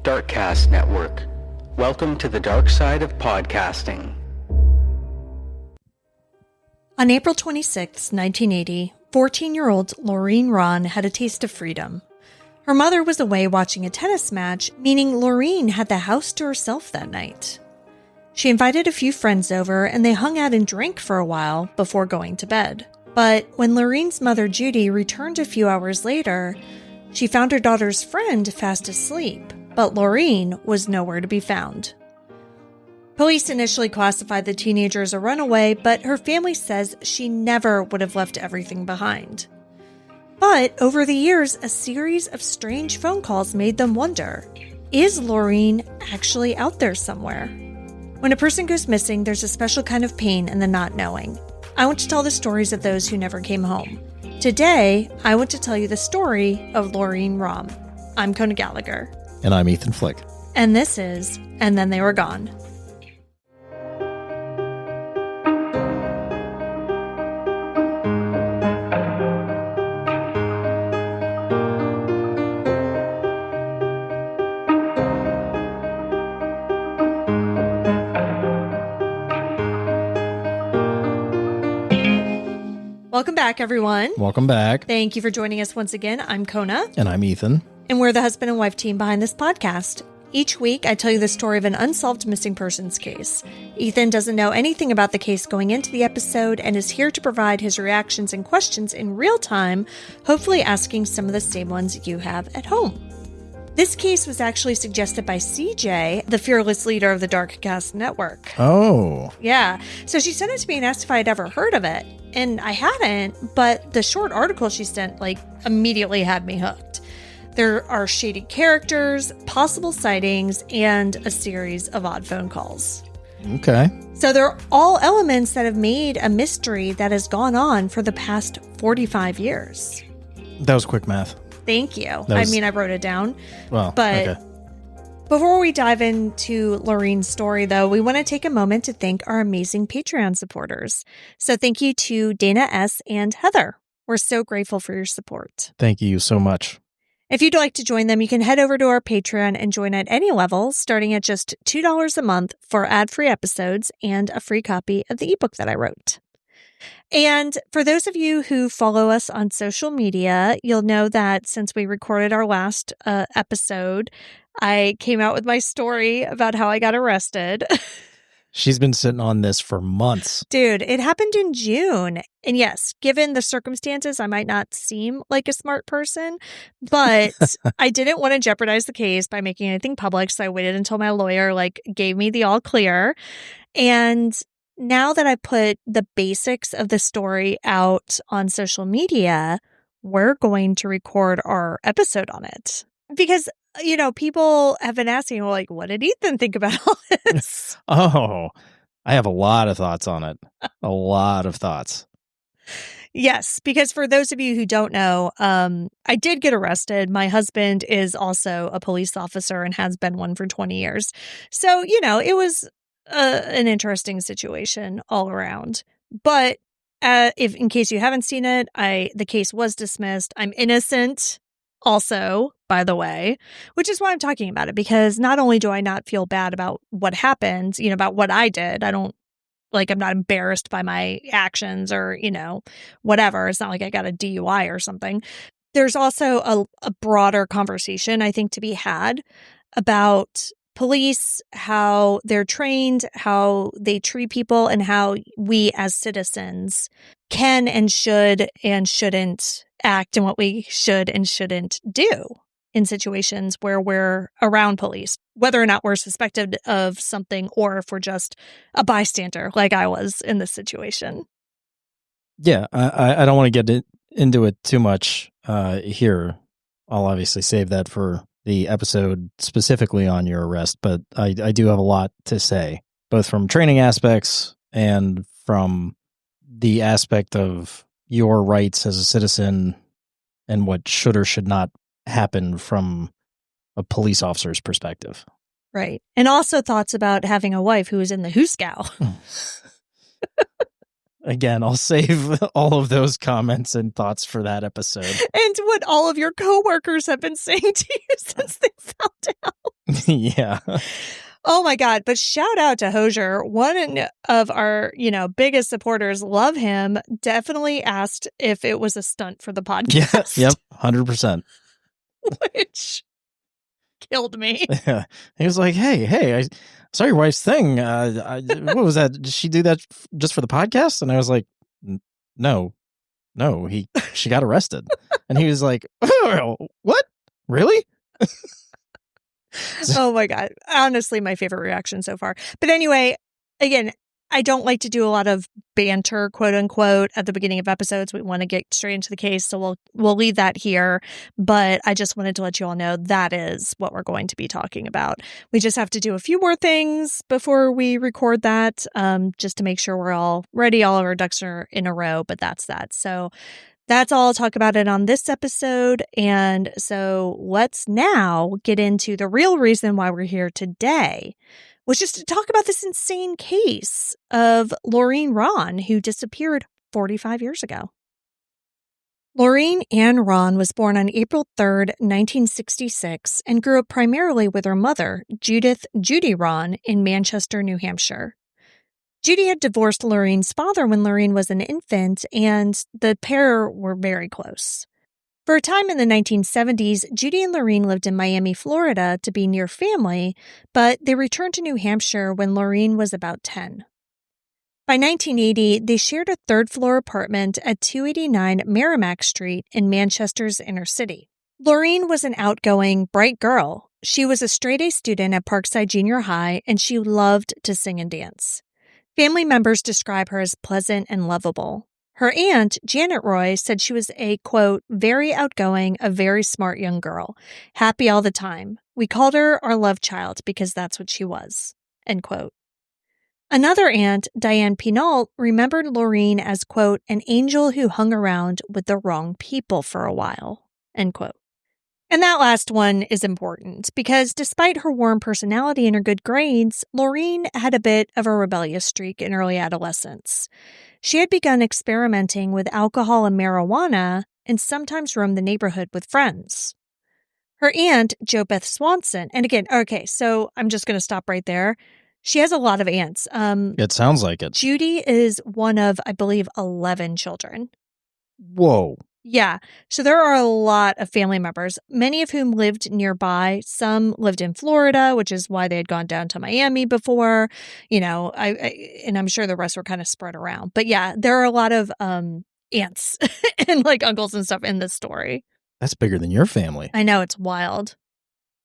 Darkcast Network. Welcome to the dark side of podcasting. On April 26, 1980, 14-year-old Laureen Rahn had a taste of freedom. Her mother was away watching a tennis match, meaning Laureen had the house to herself that night. She invited a few friends over, and they hung out and drank for a while before going to bed. But when Laureen's mother, Judy, returned a few hours later, she found her daughter's friend fast asleep, but Laureen was nowhere to be found. Police initially classified the teenager as a runaway, but her family says she never would have left everything behind. But over the years, a series of strange phone calls made them wonder, is Laureen actually out there somewhere? When a person goes missing, there's a special kind of pain in the not knowing. I want to tell the stories of those who never came home. Today, I want to tell you the story of Laureen Rahn. I'm Kona Gallagher. And I'm Ethan Flick. And this is And Then They Were Gone. Welcome back, everyone. Welcome back. Thank you for joining us once again. I'm Kona. And I'm Ethan. And we're the husband and wife team behind this podcast. Each week, I tell you the story of an unsolved missing persons case. Ethan doesn't know anything about the case going into the episode and is here to provide his reactions and questions in real time, hopefully asking some of the same ones you have at home. This case was actually suggested by CJ, the fearless leader of the Darkcast Network. Oh. Yeah. So she sent it to me and asked if I had ever heard of it. And I hadn't, but the short article she sent, immediately had me hooked. There are shady characters, possible sightings, and a series of odd phone calls. Okay. So they're all elements that have made a mystery that has gone on for the past 45 years. That was quick math. Thank you. I wrote it down. Well, but okay. Before we dive into Laureen's story, though, we want to take a moment to thank our amazing Patreon supporters. So thank you to Dana S. and Heather. We're so grateful for your support. Thank you so much. If you'd like to join them, you can head over to our Patreon and join at any level, starting at just $2 a month for ad-free episodes and a free copy of the ebook that I wrote. And for those of you who follow us on social media, you'll know that since we recorded our last episode, I came out with my story about how I got arrested. She's been sitting on this for months. Dude, it happened in June. And yes, given the circumstances, I might not seem like a smart person, but I didn't want to jeopardize the case by making anything public. So I waited until my lawyer gave me the all clear. And now that I put the basics of the story out on social media, we're going to record our episode on it. Because, people have been asking, what did Ethan think about all this? Oh, I have a lot of thoughts on it. A lot of thoughts. Yes, because for those of you who don't know, I did get arrested. My husband is also a police officer and has been one for 20 years. So, it was an interesting situation all around. But if in case you haven't seen it, the case was dismissed. I'm innocent also, by the way, which is why I'm talking about it, because not only do I not feel bad about what happened, about what I did, I'm not embarrassed by my actions or, whatever. It's not like I got a DUI or something. There's also a broader conversation, I think, to be had about police, how they're trained, how they treat people, and how we as citizens can and shouldn't act, and what we should and shouldn't do in situations where we're around police, whether or not we're suspected of something or if we're just a bystander like I was in this situation. Yeah, I don't want to get into it too much here. I'll obviously save that for the episode specifically on your arrest, but I do have a lot to say, both from training aspects and from the aspect of your rights as a citizen and what should or should not happen from a police officer's perspective. Right. And also thoughts about having a wife who is in the Hooskow. Again, I'll save all of those comments and thoughts for that episode. And what all of your coworkers have been saying to you since they found out. Yeah. Oh my God. But shout out to Hosier. One of our, biggest supporters, love him, definitely asked if it was a stunt for the podcast. Yeah. Yep. 100%. Which killed me. Yeah. He was like, hey, I saw your wife's thing. What was that? Did she do that just for the podcast? And I was like, no, she got arrested. And he was like, oh, what? Really? Oh my God. Honestly, my favorite reaction so far. But anyway, again, I don't like to do a lot of banter, quote unquote, at the beginning of episodes. We want to get straight into the case, so we'll leave that here. But I just wanted to let you all know that is what we're going to be talking about. We just have to do a few more things before we record that, just to make sure we're all ready, all of our ducks are in a row. But that's that. So that's all I'll talk about it on this episode. And so let's now get into the real reason why we're here today, which is to talk about this insane case of Laureen Rahn, who disappeared 45 years ago. Laureen Ann Rahn was born on April 3rd, 1966, and grew up primarily with her mother, Judy Rahn, in Manchester, New Hampshire. Judy had divorced Laureen's father when Laureen was an infant, and the pair were very close. For a time in the 1970s, Judy and Laureen lived in Miami, Florida to be near family, but they returned to New Hampshire when Laureen was about 10. By 1980, they shared a third-floor apartment at 289 Merrimack Street in Manchester's inner city. Laureen was an outgoing, bright girl. She was a straight-A student at Parkside Junior High, and she loved to sing and dance. Family members describe her as pleasant and lovable. Her aunt, Janet Roy, said she was a, quote, very outgoing, a very smart young girl, happy all the time. We called her our love child because that's what she was, end quote. Another aunt, Diane Pinault, remembered Laureen as, quote, an angel who hung around with the wrong people for a while, end quote. And that last one is important because despite her warm personality and her good grades, Laureen had a bit of a rebellious streak in early adolescence. She had begun experimenting with alcohol and marijuana and sometimes roamed the neighborhood with friends. Her aunt, Jo Beth Swanson, and again, okay, so I'm just going to stop right there. She has a lot of aunts. It sounds like it. Judy is one of, I believe, 11 children. Whoa. Yeah. So there are a lot of family members, many of whom lived nearby. Some lived in Florida, which is why they had gone down to Miami before, and I'm sure the rest were kind of spread around. But yeah, there are a lot of aunts and like uncles and stuff in this story. That's bigger than your family. I know, it's wild.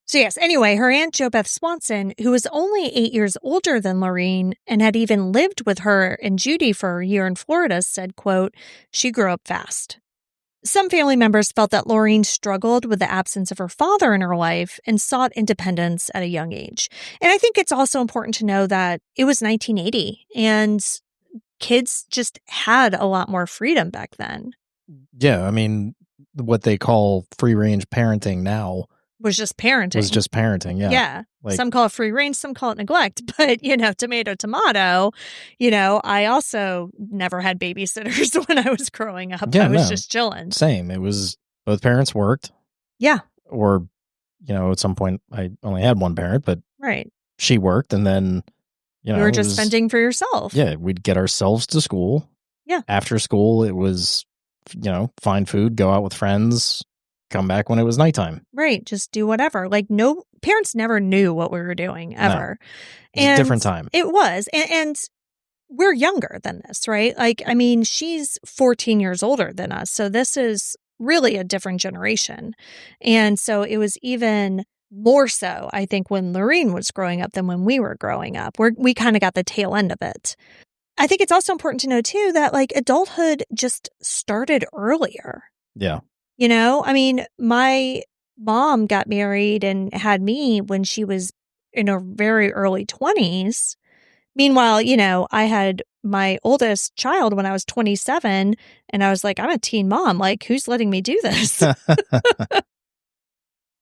So yes, anyway, her aunt Jo Beth Swanson, who was only 8 years older than Laureen and had even lived with her and Judy for a year in Florida, said, quote, she grew up fast. Some family members felt that Laureen struggled with the absence of her father in her life and sought independence at a young age. And I think it's also important to know that it was 1980 and kids just had a lot more freedom back then. Yeah, I mean, what they call free-range parenting now was just parenting. Yeah. Yeah. Like, some call it free range, some call it neglect. But, tomato, tomato. I also never had babysitters when I was growing up. I was just chilling. Same. It was both parents worked. Yeah. Or, at some point I only had one parent, but right. She worked and then, you were just fending for yourself. Yeah. We'd get ourselves to school. Yeah. After school, it was, find food, go out with friends, come back when it was nighttime. Right. Just do whatever. Like, no, parents never knew what we were doing ever. No, it was a different time. It was. And we're younger than this, right? Like, I mean, she's 14 years older than us. So this is really a different generation. And so it was even more so, I think, when Laureen was growing up than when we were growing up. We kind of got the tail end of it. I think it's also important to know, too, that like adulthood just started earlier. Yeah. I mean, my mom got married and had me when she was in her very early 20s. Meanwhile, I had my oldest child when I was 27, and I was like, I'm a teen mom. Like, who's letting me do this? By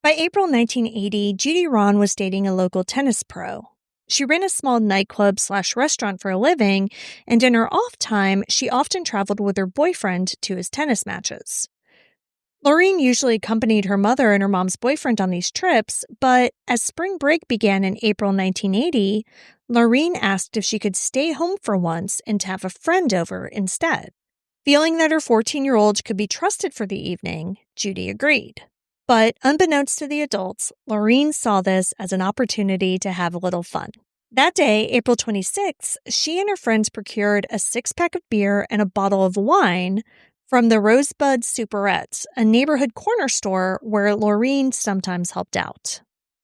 April 1980, Judy Rahn was dating a local tennis pro. She ran a small nightclub/restaurant for a living, and in her off time, she often traveled with her boyfriend to his tennis matches. Laureen usually accompanied her mother and her mom's boyfriend on these trips, but as spring break began in April 1980, Laureen asked if she could stay home for once and to have a friend over instead. Feeling that her 14-year-old could be trusted for the evening, Judy agreed. But unbeknownst to the adults, Laureen saw this as an opportunity to have a little fun. That day, April 26th, she and her friends procured a 6-pack of beer and a bottle of wine from the Rosebud Superettes, a neighborhood corner store where Laureen sometimes helped out.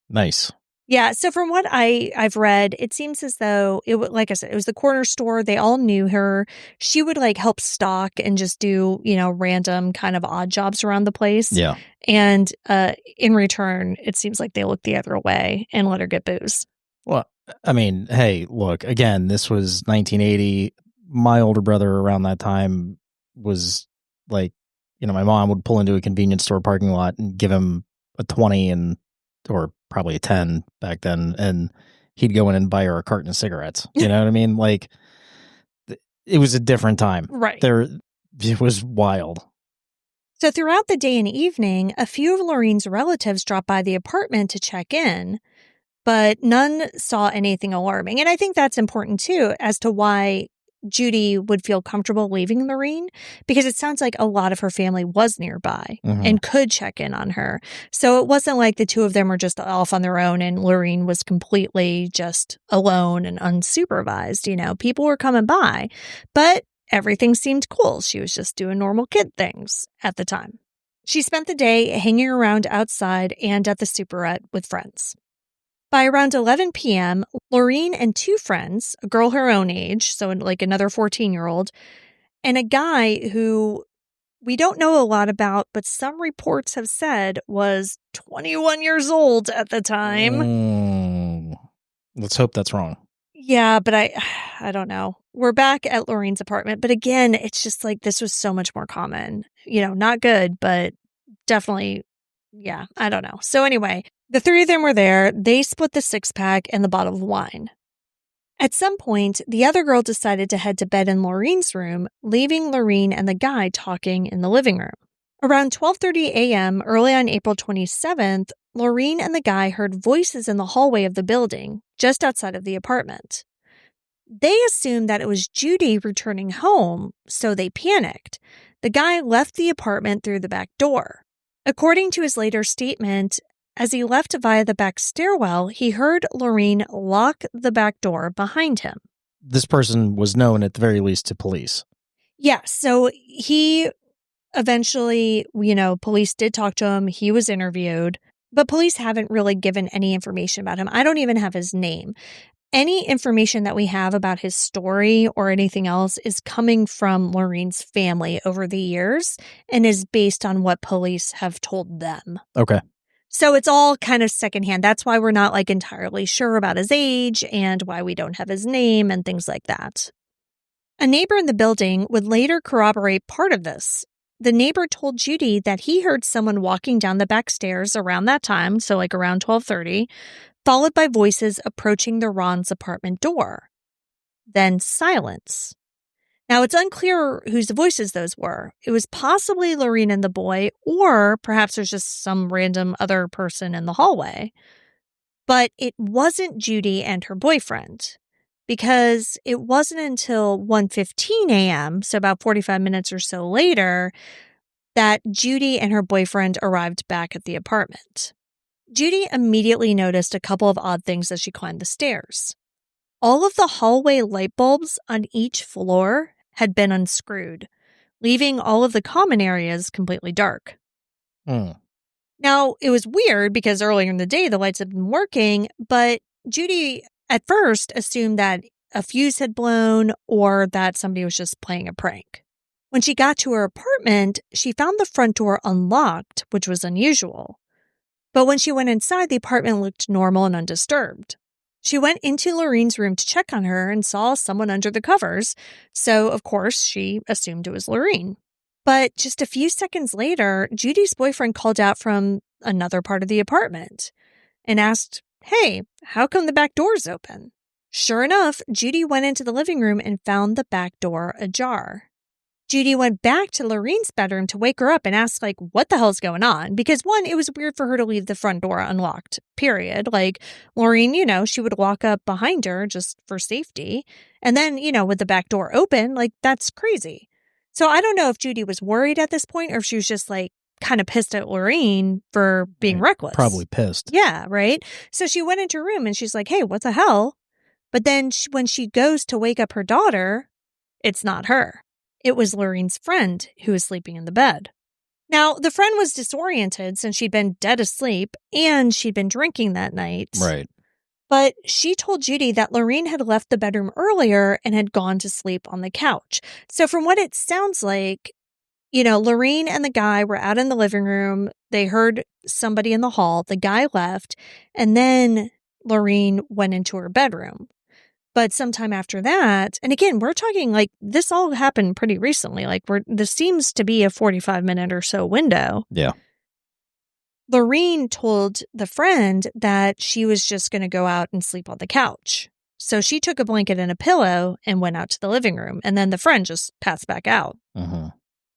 Nice. Yeah, so from what I've read, it seems as though, like I said, it was the corner store. They all knew her. She would like help stock and just do, random kind of odd jobs around the place. Yeah. And in return, it seems like they looked the other way and let her get booze. Well, I mean, hey, look, again, this was 1980. My older brother around that time was like, my mom would pull into a convenience store parking lot and give him a 20 or probably a 10 back then, and he'd go in and buy her a carton of cigarettes. You know what I mean? Like, it was a different time. Right. It was wild. So throughout the day and evening, a few of Laureen's relatives dropped by the apartment to check in, but none saw anything alarming. And I think that's important too, as to why Judy would feel comfortable leaving Laureen, because it sounds like a lot of her family was nearby and could check in on her. So it wasn't like the two of them were just off on their own and Laureen was completely just alone and unsupervised. People were coming by, but everything seemed cool. She was just doing normal kid things at the time. She spent the day hanging around outside and at the superette with friends. By around 11 p.m., Laureen and 2 friends, a girl her own age, so like another 14-year-old, and a guy who we don't know a lot about, but some reports have said was 21 years old at the time. Let's hope that's wrong. Yeah, but I don't know. We're back at Laureen's apartment, but again, it's just like this was so much more common. Not good, but definitely, yeah, I don't know. So anyway, the 3 of them were there. They split the 6-pack and the bottle of wine. At some point, the other girl decided to head to bed in Laureen's room, leaving Laureen and the guy talking in the living room. Around 12:30 a.m., early on April 27th, Laureen and the guy heard voices in the hallway of the building, just outside of the apartment. They assumed that it was Judy returning home, so they panicked. The guy left the apartment through the back door. According to his later statement, as he left via the back stairwell, he heard Laureen lock the back door behind him. This person was known at the very least to police. Yeah, so he eventually, police did talk to him. He was interviewed, but police haven't really given any information about him. I don't even have his name. Any information that we have about his story or anything else is coming from Laureen's family over the years and is based on what police have told them. Okay. So it's all kind of secondhand. That's why we're not like entirely sure about his age and why we don't have his name and things like that. A neighbor in the building would later corroborate part of this. The neighbor told Judy that he heard someone walking down the back stairs around that time, so like around 12:30, followed by voices approaching the Rahn's apartment door. Then silence. Now, it's unclear whose voices those were. It was possibly Laureen and the boy, or perhaps there's just some random other person in the hallway. But it wasn't Judy and her boyfriend, because it wasn't until 1:15 a.m., so about 45 minutes or so later, that Judy and her boyfriend arrived back at the apartment. Judy immediately noticed a couple of odd things as she climbed the stairs. All of the hallway light bulbs on each floor had been unscrewed, leaving all of the common areas completely dark. Now, it was weird because earlier in the day, the lights had been working, but Judy at first assumed that a fuse had blown or that somebody was just playing a prank. When she got to her apartment, she found the front door unlocked, which was unusual. But when she went inside, the apartment looked normal and undisturbed. She went into Laureen's room to check on her and saw someone under the covers, so of course she assumed it was Laureen. But just a few seconds later, Judy's boyfriend called out from another part of the apartment and asked, "Hey, how come the back door's open?" Sure enough, Judy went into the living room and found the back door ajar. Judy went back to Laureen's bedroom to wake her up and ask, like, what the hell's going on? Because one, it was weird for her to leave the front door unlocked, period. Like, Laureen, she would walk up behind her just for safety. And then, with the back door open, like, that's crazy. So I don't know if Judy was worried at this point or if she was just like kind of pissed at Laureen for being reckless. Probably pissed. Yeah, right? So she went into her room and she's like, hey, what the hell? But then when she goes to wake up her daughter, it's not her. It was Laureen's friend who was sleeping in the bed. Now, the friend was disoriented since she'd been dead asleep and she'd been drinking that night. Right. But she told Judy that Laureen had left the bedroom earlier and had gone to sleep on the couch. So from what it sounds like, Laureen and the guy were out in the living room. They heard somebody in the hall. The guy left, and then Laureen went into her bedroom. But sometime after that, and again, we're talking like this all happened pretty recently. Like this seems to be a 45-minute or so window. Yeah. Laureen told the friend that she was just going to go out and sleep on the couch. So she took a blanket and a pillow and went out to the living room. And then the friend just passed back out. Uh-huh.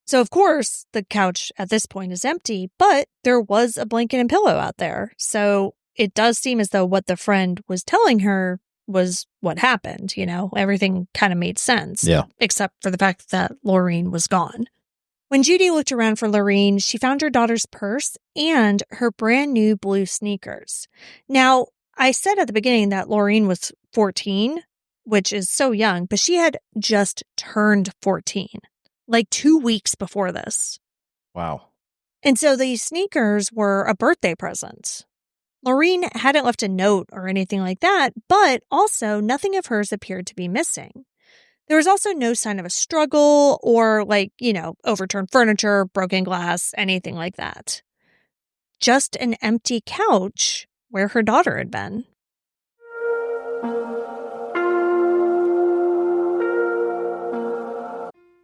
So, of course, the couch at this point is empty, but there was a blanket and pillow out there. So it does seem as though what the friend was telling her was what happened. Everything kind of made sense. Yeah. Except for the fact that Laureen was gone. When Judy looked around for Laureen, she found her daughter's purse and her brand new blue sneakers. Now, I said at the beginning that Laureen was 14, which is so young, but she had just turned 14, like 2 weeks before this. Wow. And so these sneakers were a birthday present. Laureen hadn't left a note or anything like that, but also nothing of hers appeared to be missing. There was also no sign of a struggle or overturned furniture, broken glass, anything like that. Just an empty couch where her daughter had been.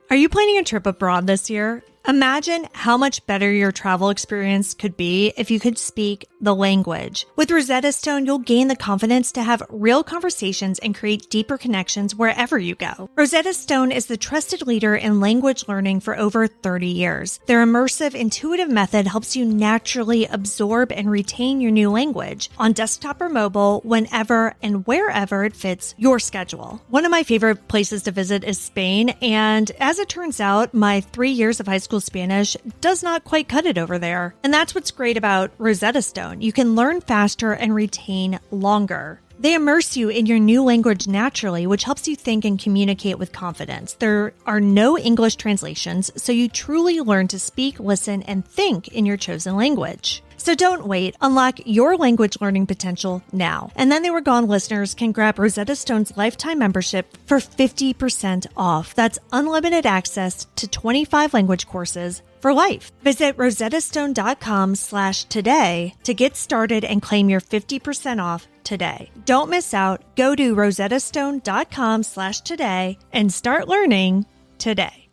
Are you planning a trip abroad this year? Imagine how much better your travel experience could be if you could speak the language. With Rosetta Stone, you'll gain the confidence to have real conversations and create deeper connections wherever you go. Rosetta Stone is the trusted leader in language learning for over 30 years. Their immersive, intuitive method helps you naturally absorb and retain your new language on desktop or mobile whenever and wherever it fits your schedule. One of my favorite places to visit is Spain, and as it turns out, my 3 years of high school Spanish does not quite cut it over there. And that's what's great about Rosetta Stone. You can learn faster and retain longer. They immerse you in your new language naturally, which helps you think and communicate with confidence. There are no English translations, so you truly learn to speak, listen, and think in your chosen language. So don't wait. Unlock your language learning potential now. And Then They Were Gone listeners can grab Rosetta Stone's lifetime membership for 50% off. That's unlimited access to 25 language courses for life. Visit rosettastone.com/today to get started and claim your 50% off today. Don't miss out. Go to rosettastone.com/today and start learning today.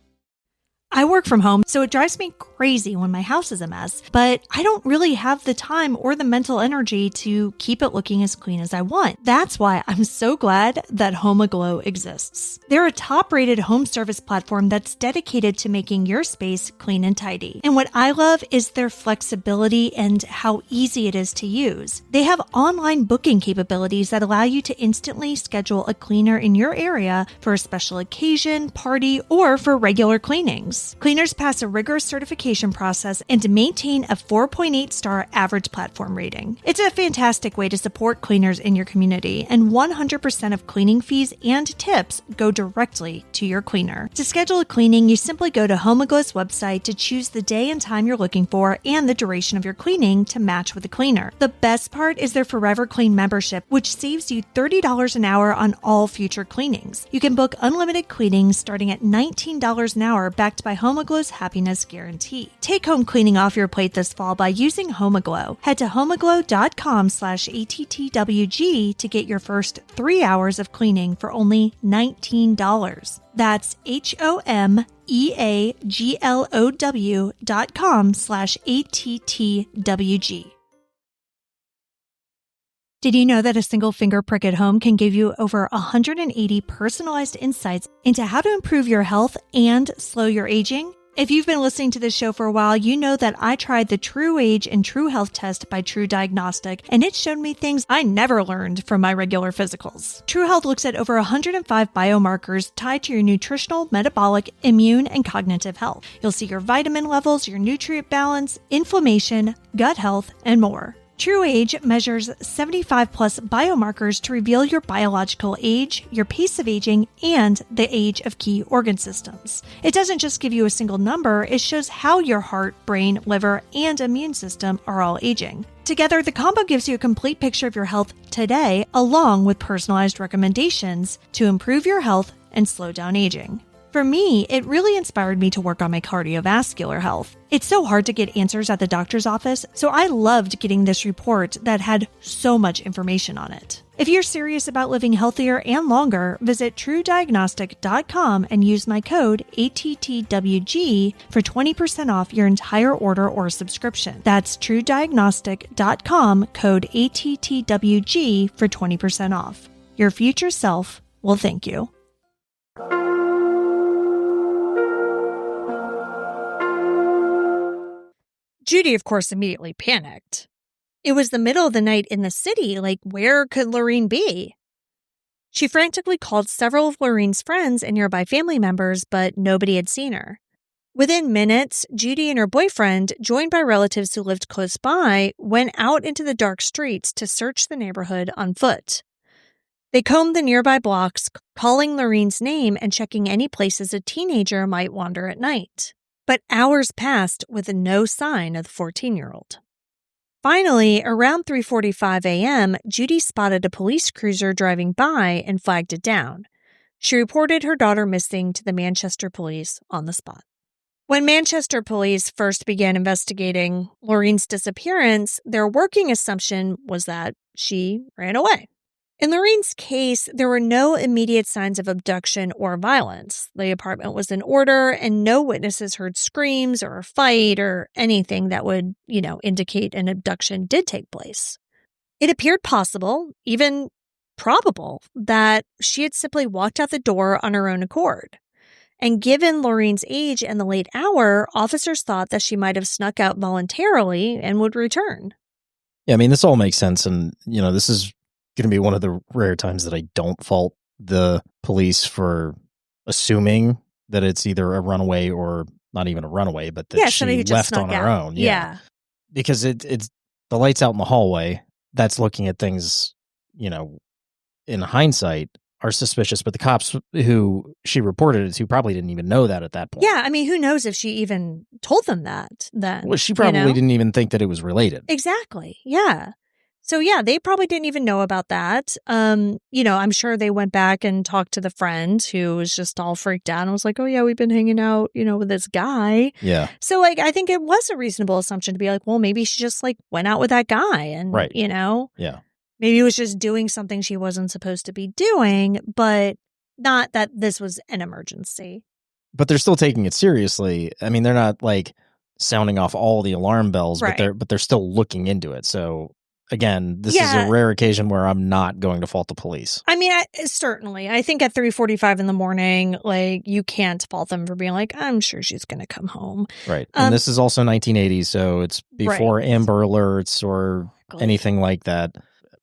I work from home, so it drives me crazy when my house is a mess, but I don't really have the time or the mental energy to keep it looking as clean as I want. That's why I'm so glad that HomeAglow exists. They're a top-rated home service platform that's dedicated to making your space clean and tidy. And what I love is their flexibility and how easy it is to use. They have online booking capabilities that allow you to instantly schedule a cleaner in your area for a special occasion, party, or for regular cleanings. Cleaners pass a rigorous certification process and maintain a 4.8-star average platform rating. It's a fantastic way to support cleaners in your community, and 100% of cleaning fees and tips go directly to your cleaner. To schedule a cleaning, you simply go to HomeAglow's website to choose the day and time you're looking for and the duration of your cleaning to match with the cleaner. The best part is their Forever Clean membership, which saves you $30 an hour on all future cleanings. You can book unlimited cleanings starting at $19 an hour, backed by HomeAglow's happiness guarantee. Take home cleaning off your plate this fall by using HomeAglow. Head to homeaglow.com/ATTWG to get your first 3 hours of cleaning for only $19. That's HomeAglow.com/ATTWG. Did you know that a single finger prick at home can give you over 180 personalized insights into how to improve your health and slow your aging? If you've been listening to this show for a while, you know that I tried the True Age and True Health test by True Diagnostic, and it showed me things I never learned from my regular physicals. True Health looks at over 105 biomarkers tied to your nutritional, metabolic, immune, and cognitive health. You'll see your vitamin levels, your nutrient balance, inflammation, gut health, and more. True Age measures 75 plus biomarkers to reveal your biological age, your pace of aging, and the age of key organ systems. It doesn't just give you a single number, it shows how your heart, brain, liver, and immune system are all aging. Together, the combo gives you a complete picture of your health today, along with personalized recommendations to improve your health and slow down aging. For me, it really inspired me to work on my cardiovascular health. It's so hard to get answers at the doctor's office, so I loved getting this report that had so much information on it. If you're serious about living healthier and longer, visit TrueDiagnostic.com and use my code ATTWG for 20% off your entire order or subscription. That's TrueDiagnostic.com, code ATTWG for 20% off. Your future self will thank you. Judy, of course, immediately panicked. It was the middle of the night in the city. Like, where could Laureen be? She frantically called several of Laureen's friends and nearby family members, but nobody had seen her. Within minutes, Judy and her boyfriend, joined by relatives who lived close by, went out into the dark streets to search the neighborhood on foot. They combed the nearby blocks, calling Laureen's name and checking any places a teenager might wander at night. But hours passed with no sign of the 14-year-old. Finally, around 3:45 a.m., Judy spotted a police cruiser driving by and flagged it down. She reported her daughter missing to the Manchester police on the spot. When Manchester police first began investigating Laureen's disappearance, their working assumption was that she ran away. In Laureen's case, there were no immediate signs of abduction or violence. The apartment was in order, and no witnesses heard screams or a fight or anything that would, indicate an abduction did take place. It appeared possible, even probable, that she had simply walked out the door on her own accord. And given Laureen's age and the late hour, officers thought that she might have snuck out voluntarily and would return. Yeah, I mean, this all makes sense. And, this is going to be one of the rare times that I don't fault the police for assuming that it's either a runaway or not even a runaway, but that she left on her own. Yeah. Because it's the lights out in the hallway. That's looking at things, in hindsight are suspicious, but the cops who she reported it to probably didn't even know that at that point. Yeah, I mean, who knows if she even told them that then? Well, she probably didn't even think that it was related. Exactly, yeah. So yeah, they probably didn't even know about that. I'm sure they went back and talked to the friend who was just all freaked out and was like, oh yeah, we've been hanging out, with this guy. Yeah. So I think it was a reasonable assumption to be like, well, maybe she just went out with that guy and, right. Yeah. Maybe it was just doing something she wasn't supposed to be doing, but not that this was an emergency. But they're still taking it seriously. I mean, they're not sounding off all the alarm bells, right. but they're still looking into it. So again, this is a rare occasion where I'm not going to fault the police. I mean, certainly. I think at 3:45 in the morning, you can't fault them for being like, I'm sure she's going to come home. Right. And this is also 1980, so it's before Amber Alerts or anything like that.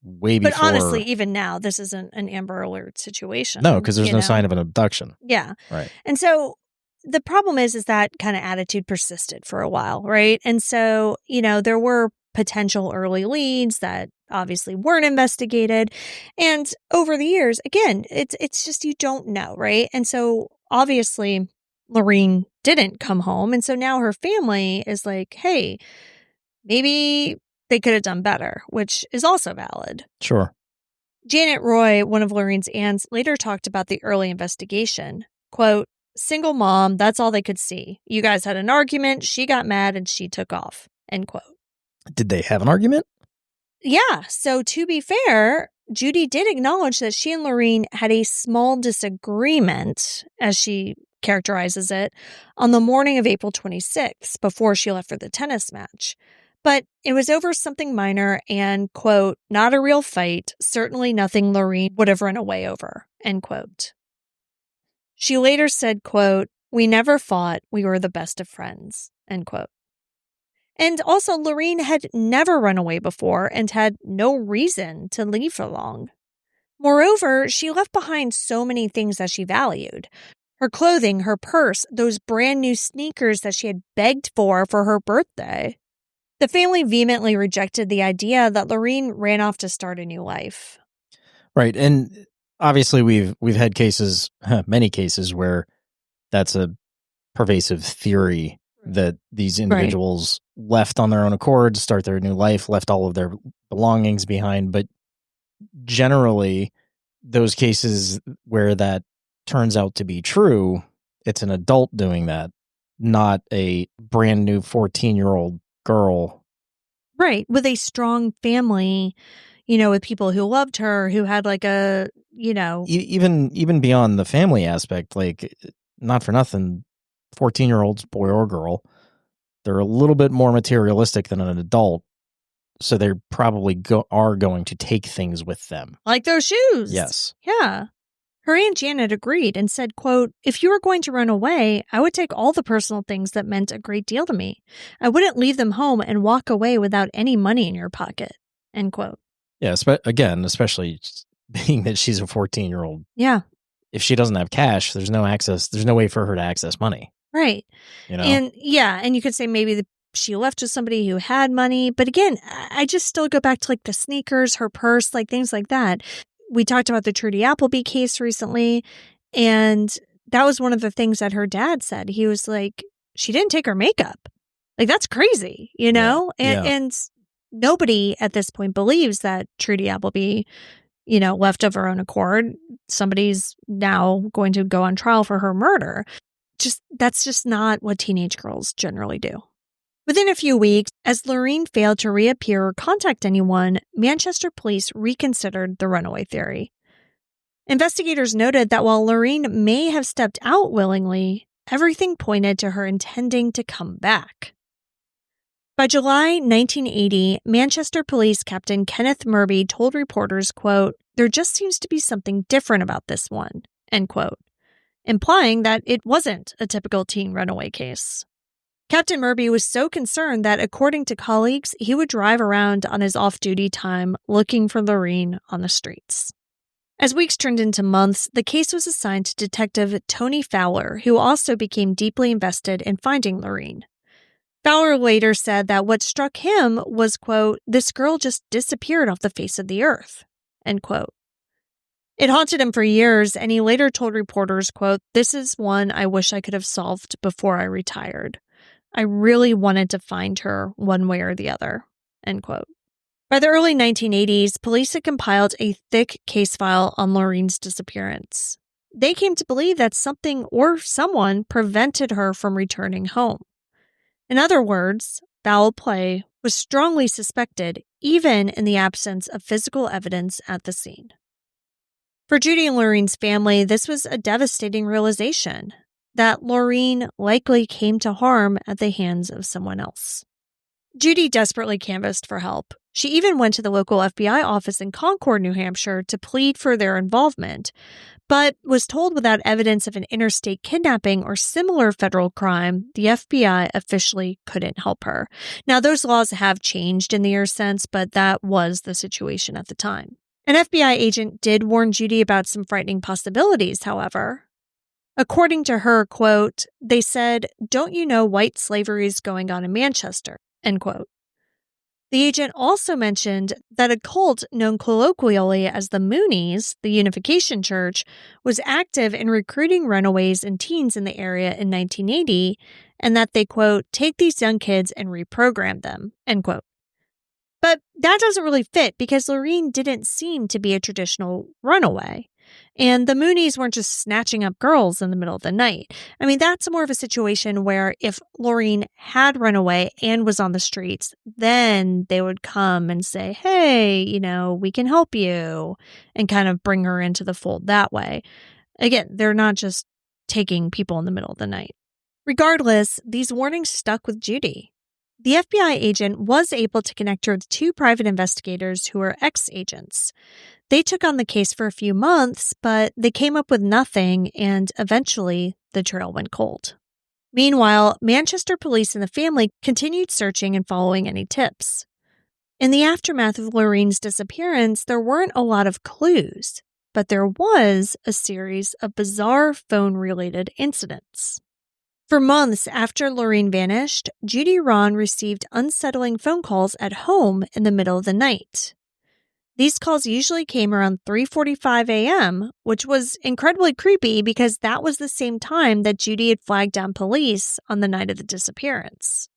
Way before. But honestly, even now, this isn't an Amber Alert situation. No, because there's no sign of an abduction. Yeah. Right. And so the problem is that kind of attitude persisted for a while, right? And so, there were potential early leads that obviously weren't investigated. And over the years, again, it's just you don't know, right? And so obviously Laureen didn't come home. And so now her family is like, hey, maybe they could have done better, which is also valid. Sure. Janet Roy, one of Laureen's aunts, later talked about the early investigation. Quote, single mom, that's all they could see. You guys had an argument, she got mad, and she took off. End quote. Did they have an argument? Yeah. So to be fair, Judy did acknowledge that she and Laureen had a small disagreement, as she characterizes it, on the morning of April 26th, before she left for the tennis match. But it was over something minor and, quote, not a real fight, certainly nothing Laureen would have run away over, end quote. She later said, quote, we never fought, we were the best of friends, end quote. And also, Laureen had never run away before and had no reason to leave for long. Moreover, she left behind so many things that she valued. Her clothing, her purse, those brand new sneakers that she had begged for her birthday. The family vehemently rejected the idea that Laureen ran off to start a new life. Right. And obviously we've had cases, many cases where that's a pervasive theory that these individuals left on their own accord to start their new life, left all of their belongings behind. But generally, those cases where that turns out to be true, it's an adult doing that, not a brand new 14-year-old girl. Right. With a strong family, with people who loved her, who had like a, Even beyond the family aspect, like, not for nothing, 14-year-olds, boy or girl, they're a little bit more materialistic than an adult. So they're probably are going to take things with them. Like those shoes. Yes. Yeah. Her Aunt Janet agreed and said, quote, if you were going to run away, I would take all the personal things that meant a great deal to me. I wouldn't leave them home and walk away without any money in your pocket, end quote. Yeah, again, especially being that she's a 14-year-old. Yeah. If she doesn't have cash, there's no way for her to access money. Right. And you could say maybe she left with somebody who had money. But again, I just still go back to like the sneakers, her purse, like things like that. We talked about the Trudy Appleby case recently, and that was one of the things that her dad said. He was like, she didn't take her makeup. Like, that's crazy, And nobody at this point believes that Trudy Appleby, left of her own accord. Somebody's now going to go on trial for her murder. That's just not what teenage girls generally do. Within a few weeks, as Laureen failed to reappear or contact anyone, Manchester police reconsidered the runaway theory. Investigators noted that while Laureen may have stepped out willingly, everything pointed to her intending to come back. By July 1980, Manchester Police Captain Kenneth Murby told reporters, quote, there just seems to be something different about this one, end quote, implying that it wasn't a typical teen runaway case. Captain Murby was so concerned that, according to colleagues, he would drive around on his off-duty time looking for Laureen on the streets. As weeks turned into months, the case was assigned to Detective Tony Fowler, who also became deeply invested in finding Laureen. Fowler later said that what struck him was, quote, this girl just disappeared off the face of the earth, end quote. It haunted him for years, and he later told reporters, quote, this is one I wish I could have solved before I retired. I really wanted to find her one way or the other, end quote. By the early 1980s, police had compiled a thick case file on Laureen's disappearance. They came to believe that something or someone prevented her from returning home. In other words, foul play was strongly suspected, even in the absence of physical evidence at the scene. For Judy and Laureen's family, this was a devastating realization that Laureen likely came to harm at the hands of someone else. Judy desperately canvassed for help. She even went to the local FBI office in Concord, New Hampshire, to plead for their involvement, but was told without evidence of an interstate kidnapping or similar federal crime, the FBI officially couldn't help her. Now, those laws have changed in the years since, but that was the situation at the time. An FBI agent did warn Judy about some frightening possibilities, however. According to her, quote, they said, don't you know white slavery is going on in Manchester, end quote. The agent also mentioned that a cult known colloquially as the Moonies, the Unification Church, was active in recruiting runaways and teens in the area in 1980, and that they, quote, take these young kids and reprogram them, end quote. But that doesn't really fit because Laureen didn't seem to be a traditional runaway. And the Moonies weren't just snatching up girls in the middle of the night. I mean, that's more of a situation where if Laureen had run away and was on the streets, then they would come and say, hey, we can help you, and kind of bring her into the fold that way. Again, they're not just taking people in the middle of the night. Regardless, these warnings stuck with Judy. The FBI agent was able to connect her to two private investigators who were ex-agents. They took on the case for a few months, but they came up with nothing, and eventually the trail went cold. Meanwhile, Manchester police and the family continued searching and following any tips. In the aftermath of Laureen's disappearance, there weren't a lot of clues, but there was a series of bizarre phone-related incidents. For months after Laureen vanished, Judy Rahn received unsettling phone calls at home in the middle of the night. These calls usually came around 3:45 a.m., which was incredibly creepy because that was the same time that Judy had flagged down police on the night of the disappearance.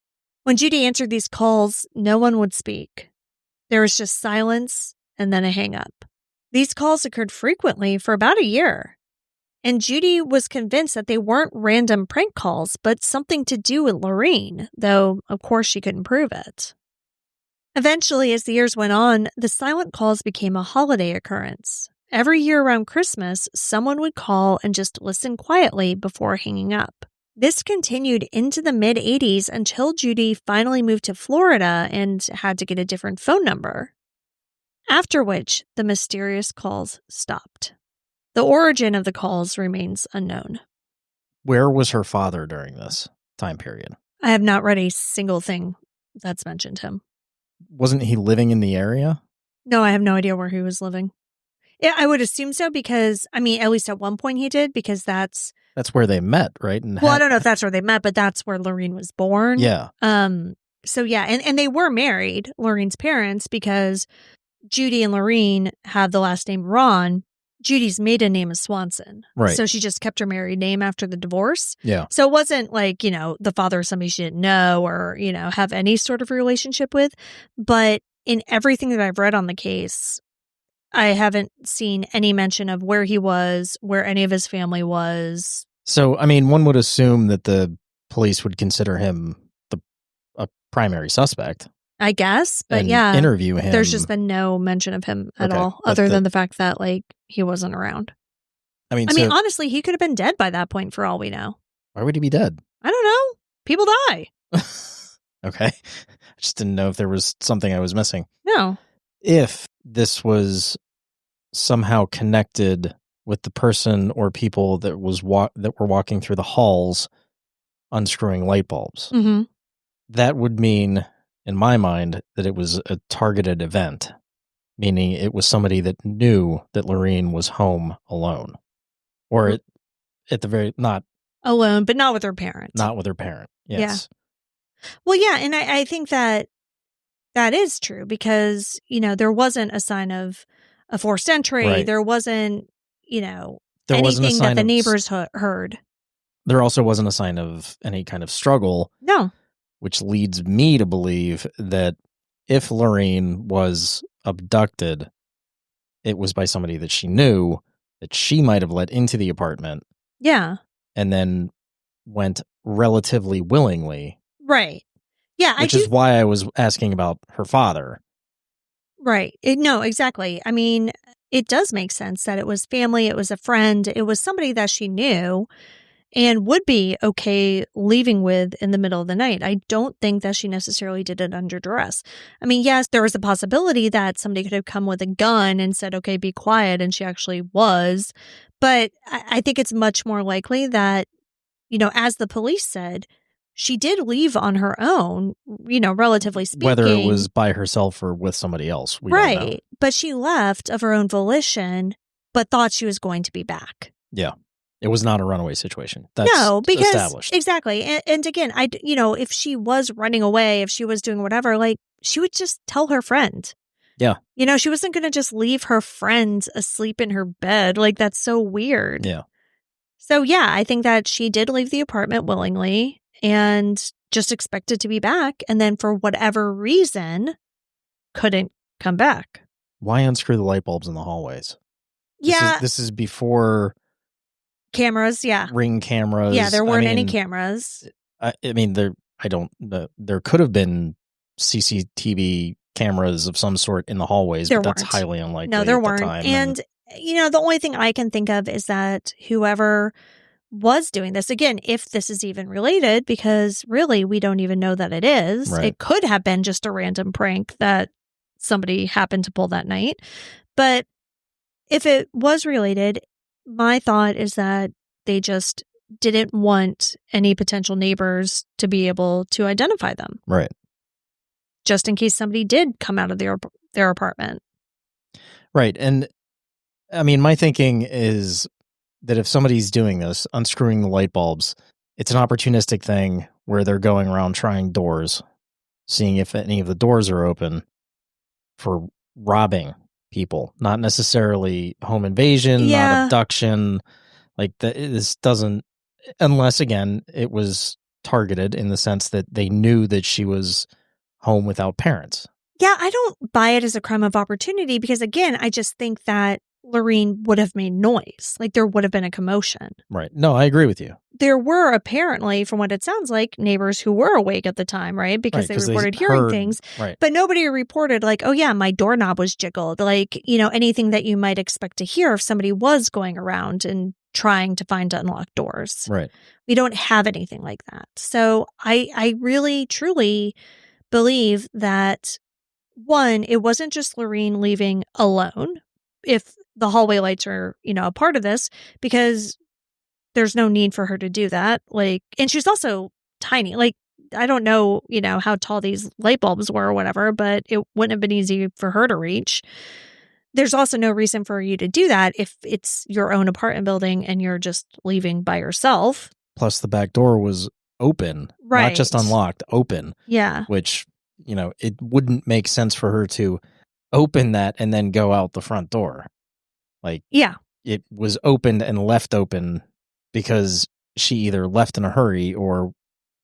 When Judy answered these calls, no one would speak. There was just silence and then a hang-up. These calls occurred frequently for about a year. And Judy was convinced that they weren't random prank calls, but something to do with Laureen, though, of course, she couldn't prove it. Eventually, as the years went on, the silent calls became a holiday occurrence. Every year around Christmas, someone would call and just listen quietly before hanging up. This continued into the mid-'80s until Judy finally moved to Florida and had to get a different phone number. After which, the mysterious calls stopped. The origin of the calls remains unknown. Where was her father during this time period? I have not read a single thing that's mentioned him. Wasn't he living in the area? No, I have no idea where he was living. Yeah, I would assume so because, at least at one point he did, because that's where they met, right? I don't know if that's where they met, but that's where Laureen was born. Yeah. So yeah, and they were married, Laureen's parents, because Judy and Laureen have the last name Rahn. Judy's maiden name is Swanson. Right. So she just kept her married name after the divorce. Yeah. So it wasn't like, the father of somebody she didn't know or, have any sort of relationship with. But in everything that I've read on the case, I haven't seen any mention of where he was, where any of his family was. So, one would assume that the police would consider him a primary suspect. I guess, but and yeah, interview him. There's just been no mention of him at all, other than the fact that he wasn't around. Honestly, he could have been dead by that point for all we know. Why would he be dead? I don't know. People die. Okay. I just didn't know if there was something I was missing. No. If this was somehow connected with the person or people that were walking through the halls unscrewing light bulbs, that would mean, in my mind, that it was a targeted event, meaning it was somebody that knew that Laureen was home alone. Or at the very, not alone, but not with her parent. Not with her parent, yes. Yeah. Well, yeah, and I think that is true because, there wasn't a sign of a forced entry. Right. There wasn't, anything that the neighbors heard. There also wasn't a sign of any kind of struggle. No. Which leads me to believe that if Laureen was abducted, it was by somebody that she knew, that she might have let into the apartment. Yeah. And then went relatively willingly. Right. Yeah. Which is why I was asking about her father. Right. No, exactly. It does make sense that it was family, it was a friend, it was somebody that she knew and would be okay leaving with in the middle of the night. I don't think that she necessarily did it under duress. Yes, there was a possibility that somebody could have come with a gun and said, okay, be quiet, and she actually was. But I think it's much more likely that, as the police said, she did leave on her own, relatively speaking. Whether it was by herself or with somebody else, we don't know. But she left of her own volition, but thought she was going to be back. Yeah. It was not a runaway situation. That's because established. Exactly. And again, if she was running away, if she was doing whatever, she would just tell her friend. Yeah. She wasn't going to just leave her friend asleep in her bed. That's so weird. Yeah. So yeah, I think that she did leave the apartment willingly and just expected to be back. And then for whatever reason, couldn't come back. Why unscrew the light bulbs in the hallways? This is before cameras, yeah. Ring cameras. Yeah, there weren't any cameras. There could have been CCTV cameras of some sort in the hallways, but that's highly unlikely. No, there at weren't. The time. And the only thing I can think of is that whoever was doing this. Again, if this is even related, because really we don't even know that it is. Right. It could have been just a random prank that somebody happened to pull that night. But if it was related, my thought is that they just didn't want any potential neighbors to be able to identify them. Right. Just in case somebody did come out of their apartment. Right. And I mean, my thinking is that if somebody's doing this, unscrewing the light bulbs, it's an opportunistic thing where they're going around trying doors, seeing if any of the doors are open for robbing people, not necessarily home invasion, not abduction. Like this doesn't, unless again, it was targeted in the sense that they knew that she was home without parents. Yeah, I don't buy it as a crime of opportunity because, again, I just think that Laureen would have made noise. Like there would have been a commotion. Right. No, I agree with you. There were apparently, from what it sounds like, neighbors who were awake at the time, right? Because they reported hearing things. Right. But nobody reported like, oh yeah, my doorknob was jiggled. Like, anything that you might expect to hear if somebody was going around and trying to find unlocked doors. Right. We don't have anything like that. So I really, truly believe that, one, it wasn't just Laureen leaving alone. If the hallway lights are, a part of this, because there's no need for her to do that. Like, and she's also tiny. Like, I don't know, how tall these light bulbs were or whatever, but it wouldn't have been easy for her to reach. There's also no reason for you to do that if it's your own apartment building and you're just leaving by yourself. Plus the back door was open, right? Not just unlocked, open. Yeah. Which, it wouldn't make sense for her to open that and then go out the front door. Like, yeah, it was opened and left open because she either left in a hurry or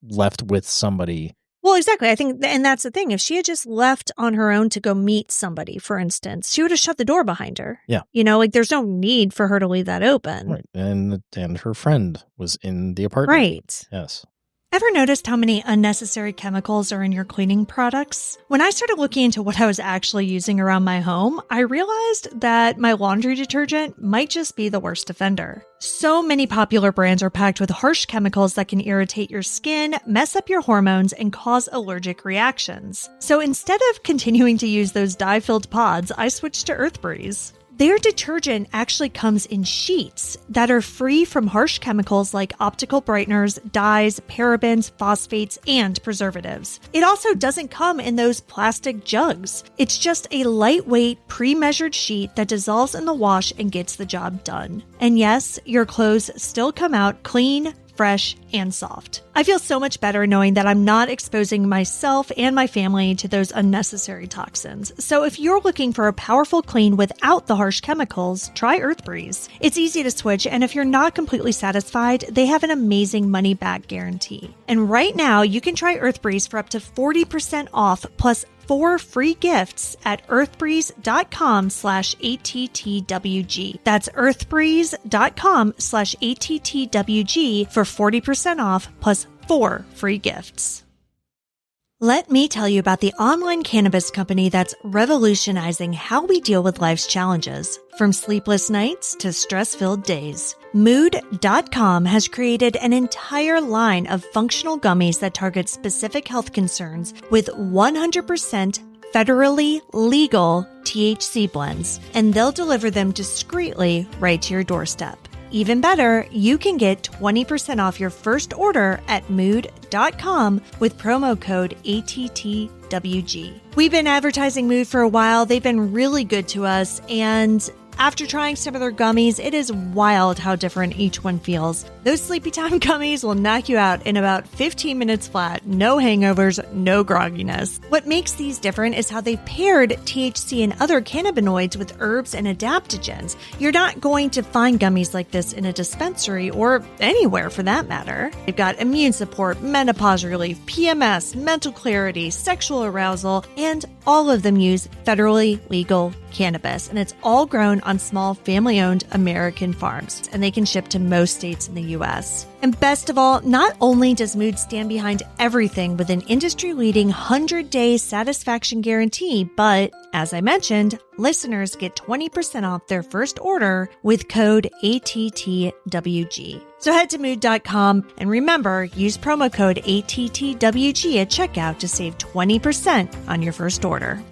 left with somebody. Well, exactly. I think, and that's the thing. If she had just left on her own to go meet somebody, for instance, she would have shut the door behind her. Yeah. Like there's no need for her to leave that open. Right. And her friend was in the apartment. Right. Yes. Ever noticed how many unnecessary chemicals are in your cleaning products? When I started looking into what I was actually using around my home, I realized that my laundry detergent might just be the worst offender. So many popular brands are packed with harsh chemicals that can irritate your skin, mess up your hormones, and cause allergic reactions. So instead of continuing to use those dye-filled pods, I switched to EarthBreeze. Their detergent actually comes in sheets that are free from harsh chemicals like optical brighteners, dyes, parabens, phosphates, and preservatives. It also doesn't come in those plastic jugs. It's just a lightweight, pre-measured sheet that dissolves in the wash and gets the job done. And yes, your clothes still come out clean, fresh, and soft. I feel so much better knowing that I'm not exposing myself and my family to those unnecessary toxins. So if you're looking for a powerful clean without the harsh chemicals, try EarthBreeze. It's easy to switch, and if you're not completely satisfied, they have an amazing money-back guarantee. And right now, you can try EarthBreeze for up to 40% off plus 4 free gifts at earthbreeze.com/ATTWG. That's earthbreeze.com/ATTWG for 40% off plus 4 free gifts. Let me tell you about the online cannabis company that's revolutionizing how we deal with life's challenges, from sleepless nights to stress-filled days. Mood.com has created an entire line of functional gummies that target specific health concerns with 100% federally legal THC blends, and they'll deliver them discreetly right to your doorstep. Even better, you can get 20% off your first order at Mood.com with promo code ATTWG. We've been advertising Mood for a while. They've been really good to us, and after trying some of their gummies, it is wild how different each one feels. Those Sleepy Time gummies will knock you out in about 15 minutes flat. No hangovers, no grogginess. What makes these different is how they've paired THC and other cannabinoids with herbs and adaptogens. You're not going to find gummies like this in a dispensary or anywhere for that matter. They've got immune support, menopause relief, PMS, mental clarity, sexual arousal, and all of them use federally legal cannabis. And it's all grown on small family-owned American farms, and they can ship to most states in the U.S. And best of all, not only does Mood stand behind everything with an industry-leading 100-day satisfaction guarantee, but as I mentioned, listeners get 20% off their first order with code ATTWG. So head to mood.com and remember, use promo code ATTWG at checkout to save 20% on your first order.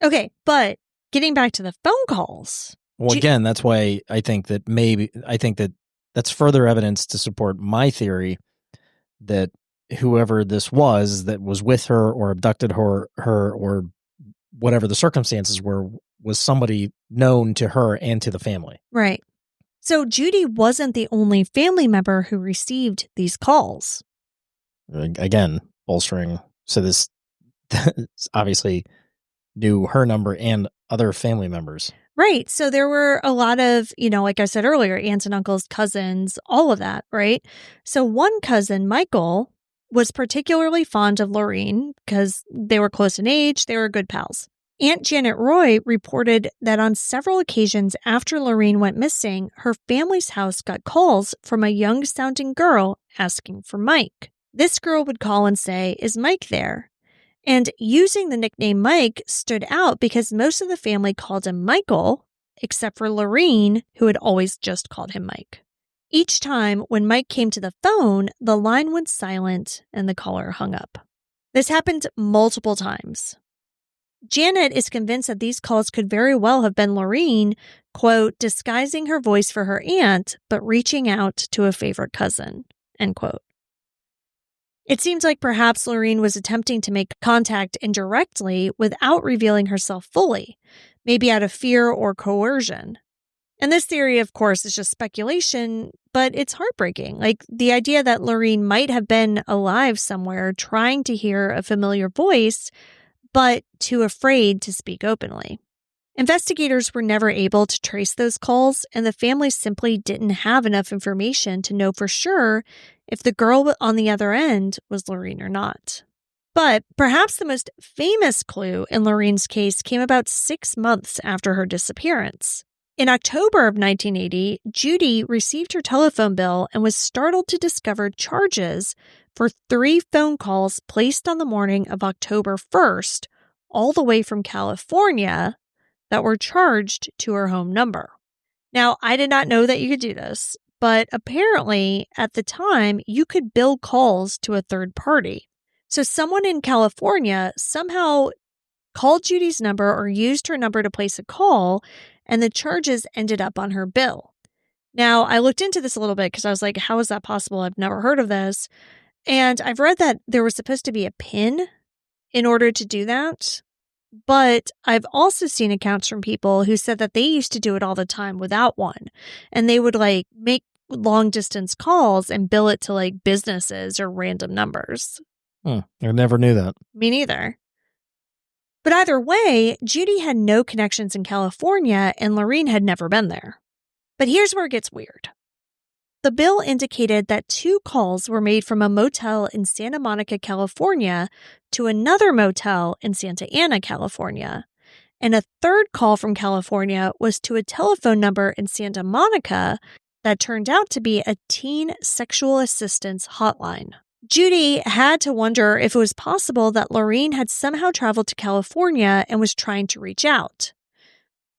Okay, but getting back to the phone calls. Well, again, that's why I think that that's further evidence to support my theory that whoever this was that was with her or abducted her or whatever the circumstances were, was somebody known to her and to the family. Right. So Judy wasn't the only family member who received these calls. Again, bolstering. So this obviously knew her number and other family members. Right. So there were a lot of, like I said earlier, aunts and uncles, cousins, all of that, right? So one cousin, Michael, was particularly fond of Laureen because they were close in age, they were good pals. Aunt Janet Roy reported that on several occasions after Laureen went missing, her family's house got calls from a young-sounding girl asking for Mike. This girl would call and say, "Is Mike there?" And using the nickname Mike stood out because most of the family called him Michael, except for Laureen, who had always just called him Mike. Each time when Mike came to the phone, the line went silent and the caller hung up. This happened multiple times. Janet is convinced that these calls could very well have been Laureen, quote, disguising her voice for her aunt, but reaching out to a favorite cousin, end quote. It seems like perhaps Laureen was attempting to make contact indirectly without revealing herself fully, maybe out of fear or coercion. And this theory, of course, is just speculation, but it's heartbreaking. Like the idea that Laureen might have been alive somewhere trying to hear a familiar voice, but too afraid to speak openly. Investigators were never able to trace those calls, and the family simply didn't have enough information to know for sure if the girl on the other end was Laureen or not. But perhaps the most famous clue in Laureen's case came about 6 months after her disappearance. In October of 1980, Judy received her telephone bill and was startled to discover charges for 3 phone calls placed on the morning of October 1st, all the way from California, that were charged to her home number. Now, I did not know that you could do this, but apparently at the time, you could bill calls to a third party. So someone in California somehow called Judy's number or used her number to place a call, and the charges ended up on her bill. Now, I looked into this a little bit because I was like, how is that possible? I've never heard of this. And I've read that there was supposed to be a PIN in order to do that. But I've also seen accounts from people who said that they used to do it all the time without one. And they would make long distance calls and bill it to businesses or random numbers. I never knew that. Me neither. But either way, Judy had no connections in California and Laureen had never been there. But here's where it gets weird. The bill indicated that 2 calls were made from a motel in Santa Monica, California, to another motel in Santa Ana, California. And a third call from California was to a telephone number in Santa Monica that turned out to be a teen sexual assistance hotline. Judy had to wonder if it was possible that Laureen had somehow traveled to California and was trying to reach out.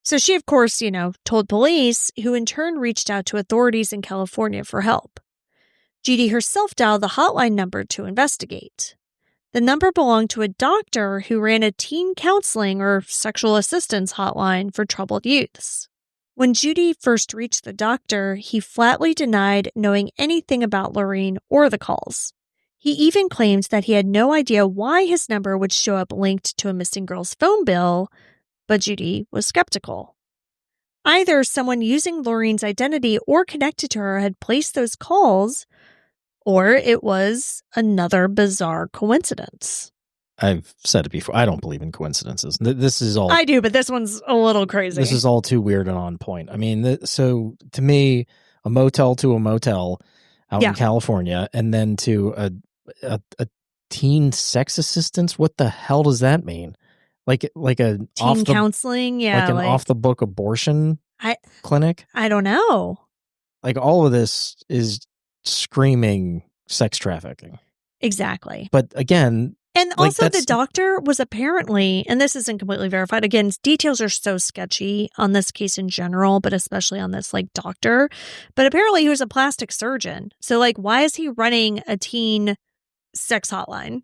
So she, of course, told police, who in turn reached out to authorities in California for help. Judy herself dialed the hotline number to investigate. The number belonged to a doctor who ran a teen counseling or sexual assistance hotline for troubled youths. When Judy first reached the doctor, he flatly denied knowing anything about Laureen or the calls. He even claimed that he had no idea why his number would show up linked to a missing girl's phone bill, but Judy was skeptical. Either someone using Laureen's identity or connected to her had placed those calls, or it was another bizarre coincidence. I've said it before. I don't believe in coincidences. This is all... I do, but this one's a little crazy. This is all too weird and on point. I mean, so to me, a motel to a motel out in California, and then to a teen sex assistance, what the hell does that mean? like a Teen off the counseling, yeah, like an off the book abortion clinic. I don't know. Like all of this is screaming sex trafficking. Exactly. But again, and like also the doctor was apparently, and this isn't completely verified, again, details are so sketchy on this case in general, but especially on this like doctor. But apparently he was a plastic surgeon. So like, why is he running a teen sex hotline?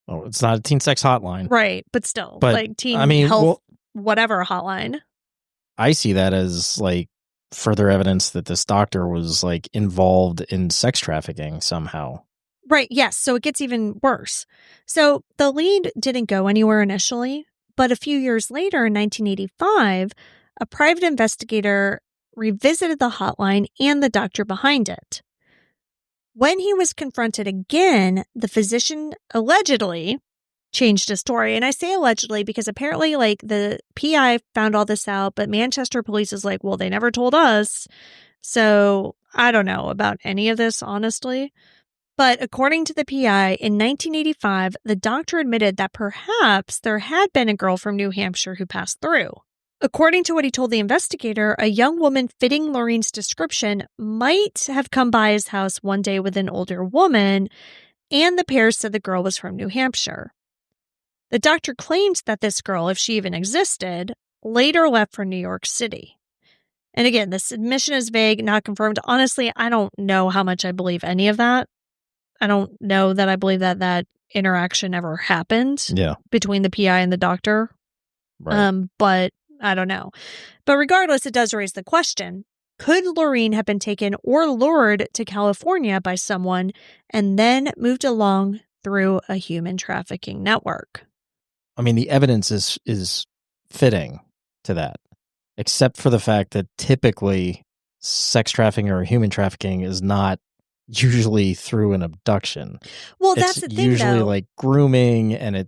Oh, it's not a teen sex hotline. Right. But still, But, like teen I mean, health, whatever hotline. I see that as like further evidence that this doctor was like involved in sex trafficking somehow. Right. Yes. So it gets even worse. So the lead didn't go anywhere initially, but a few years later in 1985, a private investigator revisited the hotline and the doctor behind it. When he was confronted again, the physician allegedly changed his story. And I say allegedly because apparently like the PI found all this out, but Manchester police is like, well, they never told us. So I don't know about any of this, honestly. But according to the PI, in 1985, the doctor admitted that perhaps there had been a girl from New Hampshire who passed through. According to what he told the investigator, a young woman fitting Laureen's description might have come by his house one day with an older woman, and the pair said the girl was from New Hampshire. The doctor claimed that this girl, if she even existed, later left for New York City. And again, this admission is vague, not confirmed. Honestly, I don't know how much I believe any of that. I don't know that I believe that that interaction ever happened between the PI and the doctor. Right. But I don't know. But regardless, it does raise the question, could Laureen have been taken or lured to California by someone and then moved along through a human trafficking network? I mean, the evidence is fitting to that, except for the fact that typically sex trafficking or human trafficking is not usually through an abduction. Well, that's the thing, usually though. like grooming and it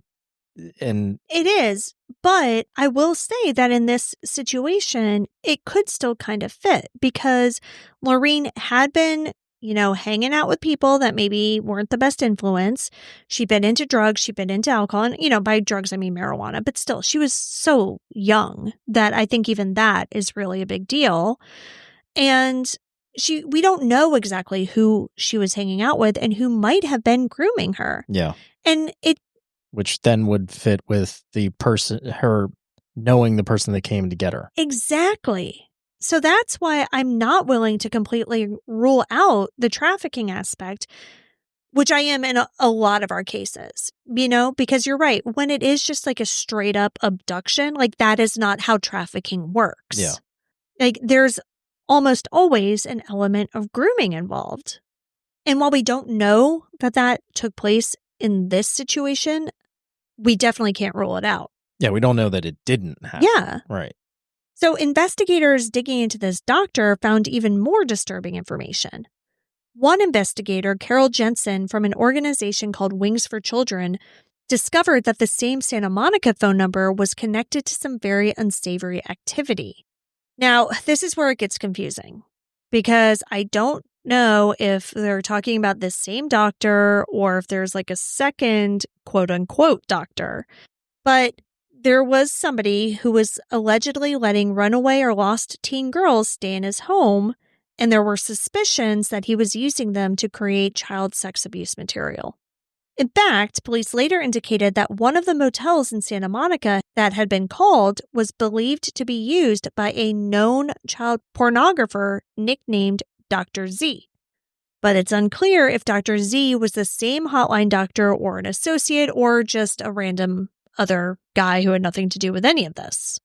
is. But I will say that in this situation, it could still kind of fit because Laureen had been, hanging out with people that maybe weren't the best influence. She'd been into drugs. She'd been into alcohol. And, by drugs, I mean marijuana. But still, she was so young that I think even that is really a big deal. And we don't know exactly who she was hanging out with and who might have been grooming her. Yeah. And which then would fit with the person, her knowing the person that came to get her. Exactly. So that's why I'm not willing to completely rule out the trafficking aspect, which I am in a lot of our cases, because you're right. When it is just like a straight up abduction, like that is not how trafficking works. Yeah. Like there's almost always an element of grooming involved. And while we don't know that took place in this situation, we definitely can't rule it out. Yeah, we don't know that it didn't happen. Yeah. Right. So investigators digging into this doctor found even more disturbing information. One investigator, Carol Jensen, from an organization called Wings for Children, discovered that the same Santa Monica phone number was connected to some very unsavory activity. Now, this is where it gets confusing because I don't know if they're talking about this same doctor or if there's like a second quote unquote doctor. But there was somebody who was allegedly letting runaway or lost teen girls stay in his home, and there were suspicions that he was using them to create child sex abuse material. In fact, police later indicated that one of the motels in Santa Monica that had been called was believed to be used by a known child pornographer nicknamed Dr. Z. But it's unclear if Dr. Z was the same hotline doctor or an associate or just a random other guy who had nothing to do with any of this.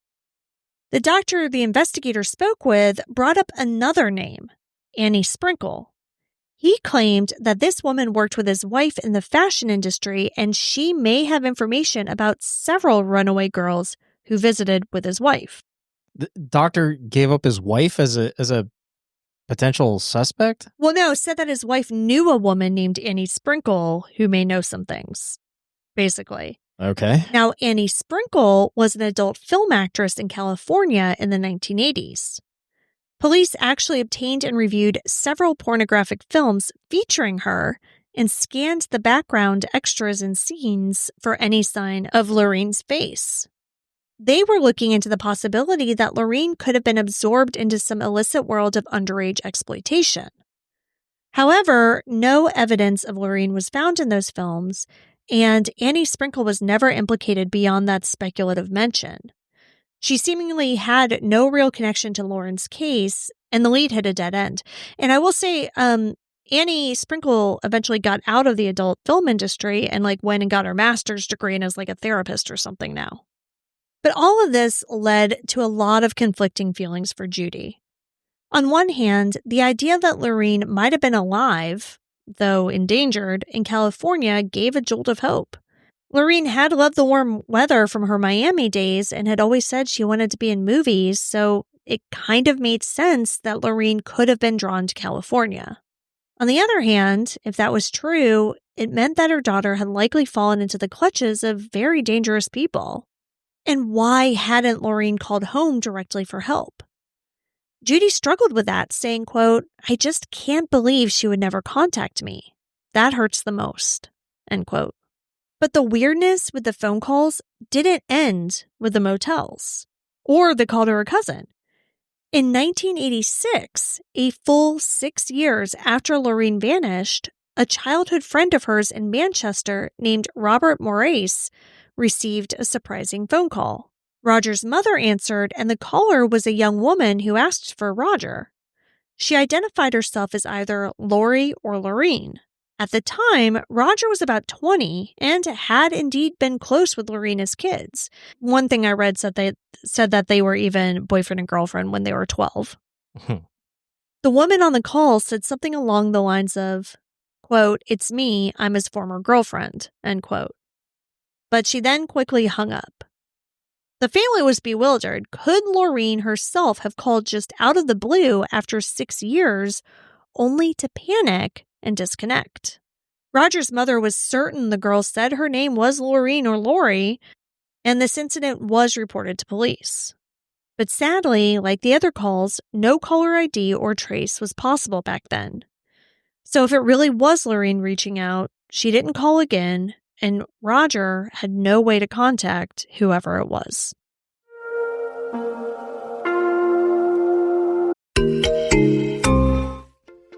The doctor the investigator spoke with brought up another name, Annie Sprinkle. He claimed that this woman worked with his wife in the fashion industry and she may have information about several runaway girls who visited with his wife. The doctor gave up his wife as a potential suspect? Well, no, said that his wife knew a woman named Annie Sprinkle who may know some things, basically. Okay. Now, Annie Sprinkle was an adult film actress in California in the 1980s. Police actually obtained and reviewed several pornographic films featuring her and scanned the background extras and scenes for any sign of Laureen's face. They were looking into the possibility that Laureen could have been absorbed into some illicit world of underage exploitation. However, no evidence of Laureen was found in those films, and Annie Sprinkle was never implicated beyond that speculative mention. She seemingly had no real connection to Lauren's case, and the lead hit a dead end. And I will say, Annie Sprinkle eventually got out of the adult film industry and went and got her master's degree and is a therapist or something now. But all of this led to a lot of conflicting feelings for Judy. On one hand, the idea that Laureen might have been alive, though endangered, in California gave a jolt of hope. Laureen had loved the warm weather from her Miami days and had always said she wanted to be in movies, so it kind of made sense that Laureen could have been drawn to California. On the other hand, if that was true, it meant that her daughter had likely fallen into the clutches of very dangerous people. And why hadn't Laureen called home directly for help? Judy struggled with that, saying, quote, "I just can't believe she would never contact me. That hurts the most," end quote. But the weirdness with the phone calls didn't end with the motels or the call to her cousin. In 1986, a full 6 years after Laureen vanished, a childhood friend of hers in Manchester named Robert Morace received a surprising phone call. Roger's mother answered, and the caller was a young woman who asked for Roger. She identified herself as either Lori or Laureen. At the time, Roger was about 20 and had indeed been close with Laureen as kids. One thing I read said that they were even boyfriend and girlfriend when they were 12. The woman on the call said something along the lines of, quote, "It's me, I'm his former girlfriend," end quote. But she then quickly hung up. The family was bewildered. Could Laureen herself have called just out of the blue after 6 years, only to panic and disconnect? Roger's mother was certain the girl said her name was Laureen or Lori, and this incident was reported to police. But sadly, like the other calls, no caller ID or trace was possible back then. So if it really was Laureen reaching out, she didn't call again, and Roger had no way to contact whoever it was.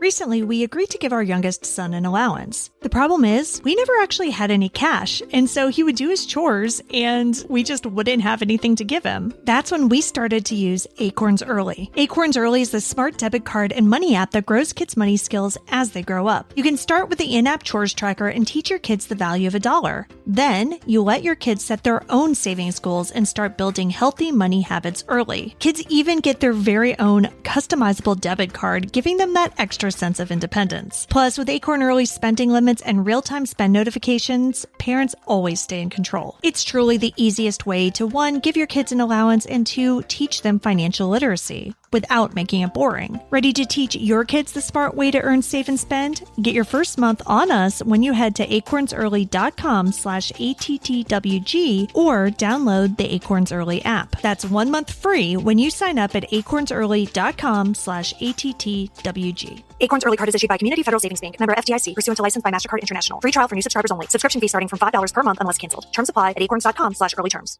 Recently, we agreed to give our youngest son an allowance. The problem is, we never actually had any cash, and so he would do his chores, and we just wouldn't have anything to give him. That's when we started to use Acorns Early. Acorns Early is the smart debit card and money app that grows kids' money skills as they grow up. You can start with the in-app chores tracker and teach your kids the value of $1. Then, you let your kids set their own savings goals and start building healthy money habits early. Kids even get their very own customizable debit card, giving them that extra sense of independence. Plus, with Acorn Early spending limits and real-time spend notifications, parents always stay in control. It's truly the easiest way to, 1, give your kids an allowance, and 2, teach them financial literacy without making it boring. Ready to teach your kids the smart way to earn, save, and spend? Get your first month on us when you head to acornsearly.com/ATTWG or download the Acorns Early app. That's 1 month free when you sign up at acornsearly.com/ATTWG. Acorns Early Card is issued by Community Federal Savings Bank, member FDIC, pursuant to license by MasterCard International. Free trial for new subscribers only. Subscription fee starting from $5 per month unless canceled. Terms apply at acorns.com/earlyterms.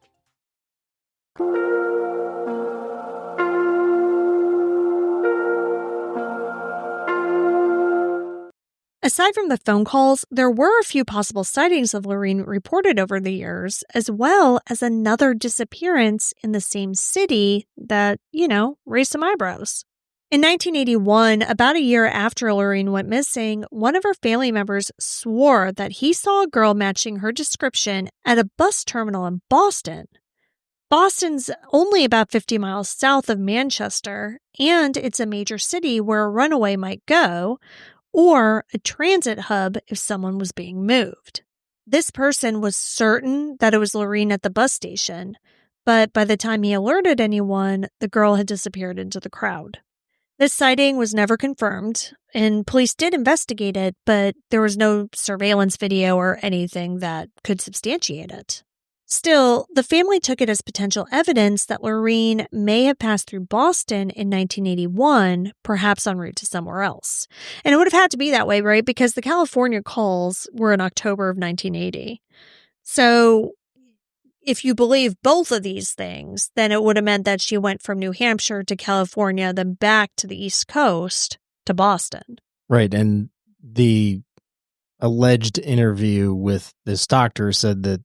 Aside from the phone calls, there were a few possible sightings of Laureen reported over the years, as well as another disappearance in the same city that, raised some eyebrows. In 1981, about a year after Laureen went missing, one of her family members swore that he saw a girl matching her description at a bus terminal in Boston. Boston's only about 50 miles south of Manchester, and it's a major city where a runaway might go, or a transit hub if someone was being moved. This person was certain that it was Laureen at the bus station, but by the time he alerted anyone, the girl had disappeared into the crowd. This sighting was never confirmed, and police did investigate it, but there was no surveillance video or anything that could substantiate it. Still, the family took it as potential evidence that Laureen may have passed through Boston in 1981, perhaps en route to somewhere else. And it would have had to be that way, right? Because the California calls were in October of 1980. So if you believe both of these things, then it would have meant that she went from New Hampshire to California, then back to the East Coast to Boston. Right. And the alleged interview with this doctor said that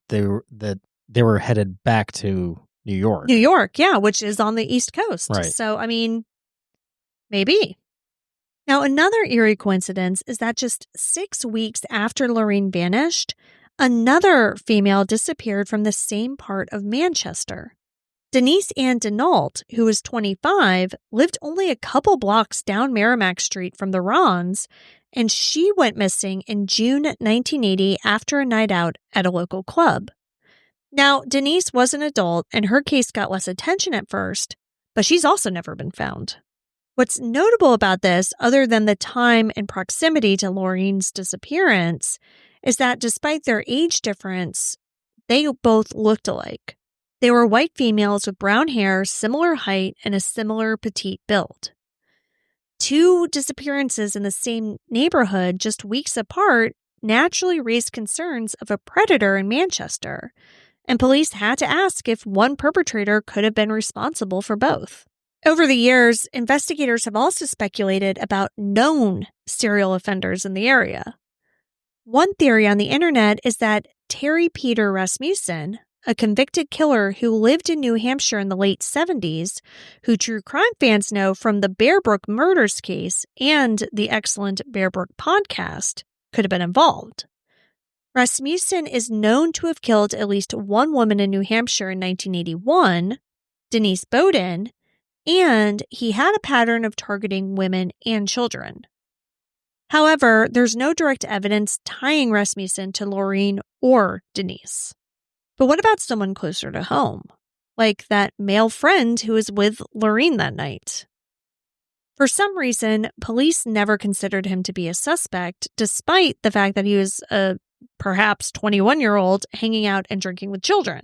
they were headed back to New York. New York, yeah, which is on the East Coast. Right. So, I mean, maybe. Now, another eerie coincidence is that just 6 weeks after Laureen vanished, another female disappeared from the same part of Manchester. Denise Ann Denault, who was 25, lived only a couple blocks down Merrimack Street from the Rahns, and she went missing in June 1980 after a night out at a local club. Now, Denise was an adult, and her case got less attention at first, but she's also never been found. What's notable about this, other than the time and proximity to Laureen's disappearance, is that despite their age difference, they both looked alike. They were white females with brown hair, similar height, and a similar petite build. 2 disappearances in the same neighborhood just weeks apart naturally raised concerns of a predator in Manchester, and police had to ask if one perpetrator could have been responsible for both. Over the years, investigators have also speculated about known serial offenders in the area. One theory on the internet is that Terry Peter Rasmussen, a convicted killer who lived in New Hampshire in the late 70s, who true crime fans know from the Bear Brook murders case and the excellent Bear Brook podcast, could have been involved. Rasmussen is known to have killed at least one woman in New Hampshire in 1981, Denise Bowden, and he had a pattern of targeting women and children. However, there's no direct evidence tying Rasmussen to Laureen or Denise. But what about someone closer to home, like that male friend who was with Laureen that night? For some reason, police never considered him to be a suspect, despite the fact that he was a perhaps 21-year-old hanging out and drinking with children.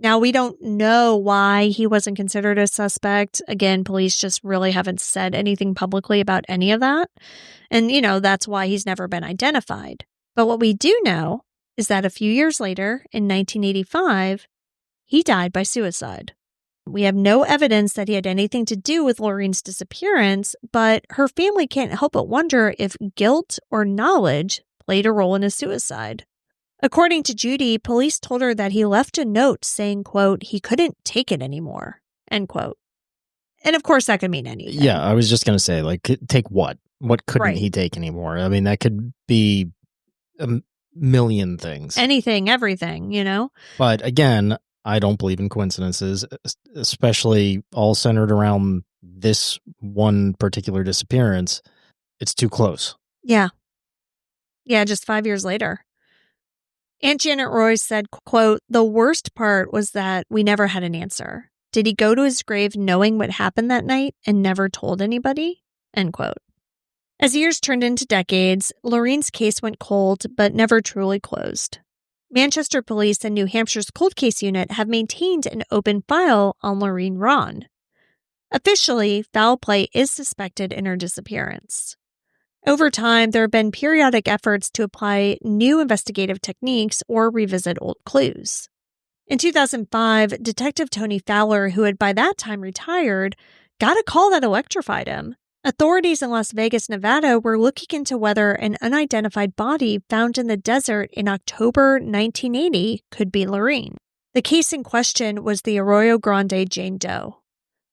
Now, we don't know why he wasn't considered a suspect. Again, police just really haven't said anything publicly about any of that. And, that's why he's never been identified. But what we do know is that a few years later, in 1985, he died by suicide. We have no evidence that he had anything to do with Laureen's disappearance, but her family can't help but wonder if guilt or knowledge played a role in his suicide. According to Judy, police told her that he left a note saying, quote, he couldn't take it anymore, end quote. And of course, that could mean anything. Yeah, I was just going to say, take what? What couldn't Right. he take anymore? I mean, that could be a million things. Anything, everything, But again, I don't believe in coincidences, especially all centered around this one particular disappearance. It's too close. Yeah. Yeah, just 5 years later. Aunt Janet Roy said, quote, the worst part was that we never had an answer. Did he go to his grave knowing what happened that night and never told anybody? End quote. As years turned into decades, Laureen's case went cold, but never truly closed. Manchester Police and New Hampshire's Cold Case Unit have maintained an open file on Laureen Rahn. Officially, foul play is suspected in her disappearance. Over time, there have been periodic efforts to apply new investigative techniques or revisit old clues. In 2005, Detective Tony Fowler, who had by that time retired, got a call that electrified him. Authorities in Las Vegas, Nevada were looking into whether an unidentified body found in the desert in October 1980 could be Laureen. The case in question was the Arroyo Grande Jane Doe.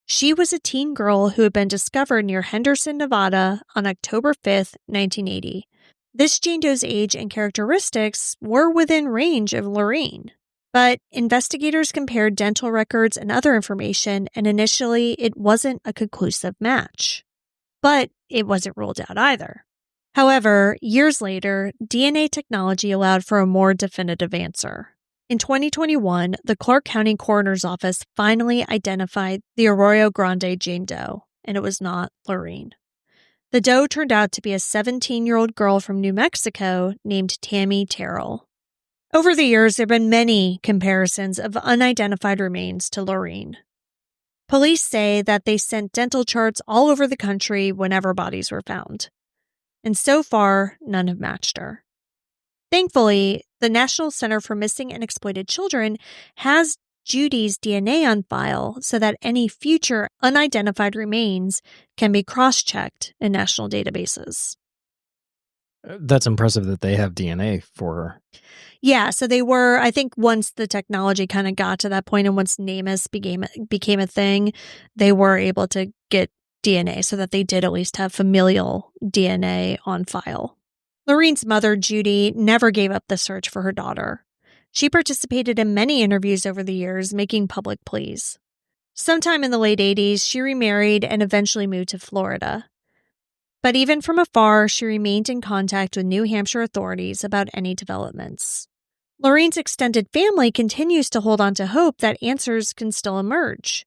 She was a teen girl who had been discovered near Henderson, Nevada on October 5th, 1980. This Jane Doe's age and characteristics were within range of Laureen. But investigators compared dental records and other information, and initially it wasn't a conclusive match. But it wasn't ruled out either. However, years later, DNA technology allowed for a more definitive answer. In 2021, the Clark County Coroner's Office finally identified the Arroyo Grande Jane Doe, and it was not Laureen. The doe turned out to be a 17-year-old girl from New Mexico named Tammy Terrell. Over the years, there have been many comparisons of unidentified remains to Laureen. Police say that they sent dental charts all over the country whenever bodies were found. And so far, none have matched her. Thankfully, the National Center for Missing and Exploited Children has Judy's DNA on file so that any future unidentified remains can be cross-checked in national databases. That's impressive that they have DNA for her. Yeah, so they were, I think once the technology kind of got to that point and once NamUs became a thing, they were able to get DNA so that they did at least have familial DNA on file. Laureen's mother, Judy, never gave up the search for her daughter. She participated in many interviews over the years, making public pleas. Sometime in the late 80s, she remarried and eventually moved to Florida. But even from afar, she remained in contact with New Hampshire authorities about any developments. Laureen's extended family continues to hold on to hope that answers can still emerge.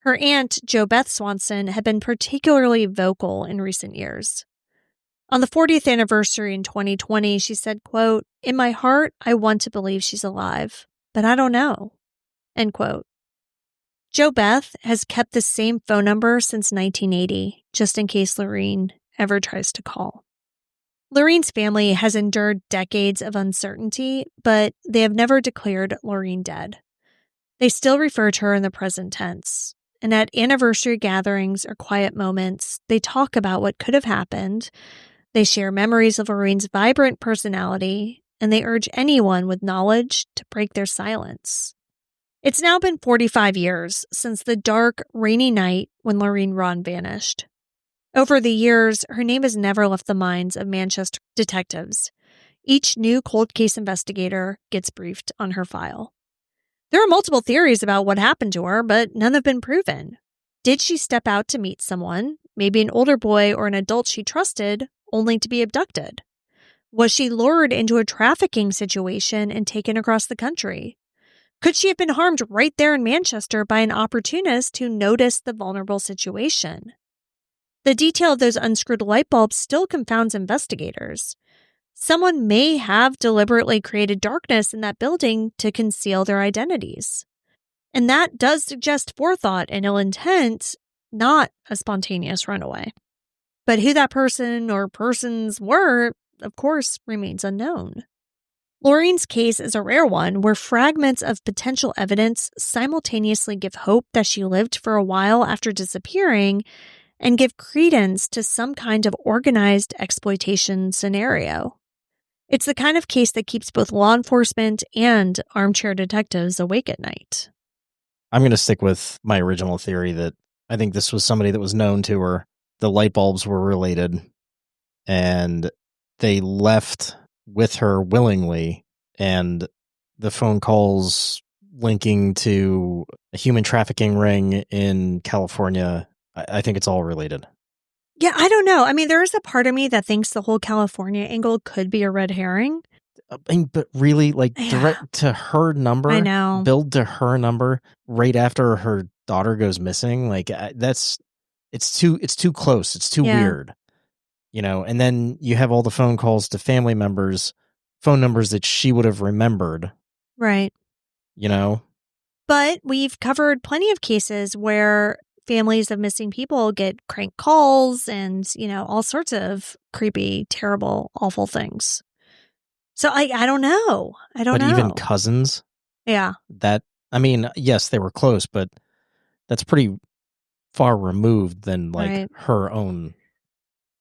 Her aunt, Jo Beth Swanson, had been particularly vocal in recent years. On the 40th anniversary in 2020, she said, quote, "In my heart, I want to believe she's alive, but I don't know," end quote. Jo Beth has kept the same phone number since 1980, just in case Laureen ever tries to call. Laureen's family has endured decades of uncertainty, but they have never declared Laureen dead. They still refer to her in the present tense. And at anniversary gatherings or quiet moments, they talk about what could have happened. They share memories of Laureen's vibrant personality, and they urge anyone with knowledge to break their silence. It's now been 45 years since the dark, rainy night when Laureen Rahn vanished. Over the years, her name has never left the minds of Manchester detectives. Each new cold case investigator gets briefed on her file. There are multiple theories about what happened to her, but none have been proven. Did she step out to meet someone, maybe an older boy or an adult she trusted, only to be abducted? Was she lured into a trafficking situation and taken across the country? Could she have been harmed right there in Manchester by an opportunist who noticed the vulnerable situation? The detail of those unscrewed light bulbs still confounds investigators. Someone may have deliberately created darkness in that building to conceal their identities. And that does suggest forethought and ill intent, not a spontaneous runaway. But who that person or persons were, of course, remains unknown. Laureen's case is a rare one where fragments of potential evidence simultaneously give hope that she lived for a while after disappearing and give credence to some kind of organized exploitation scenario. It's the kind of case that keeps both law enforcement and armchair detectives awake at night. I'm going to stick with my original theory that I think this was somebody that was known to her. The light bulbs were related, and they left with her willingly, and the phone calls linking to a human trafficking ring in California, I think it's all related. Yeah, I don't know. I mean, there is a part of me that thinks the whole California angle could be a red herring. But really, like, direct to her number, I know. Build to her number right after her daughter goes missing. Like, it's too close. It's too weird, you know. And then you have all the phone calls to family members, phone numbers that she would have remembered, right? You know. But we've covered plenty of cases where families of missing people get crank calls and, you know, all sorts of creepy, terrible, awful things. So I don't know. But even cousins. Yeah. I mean, yes, they were close, but that's pretty far removed than like her own.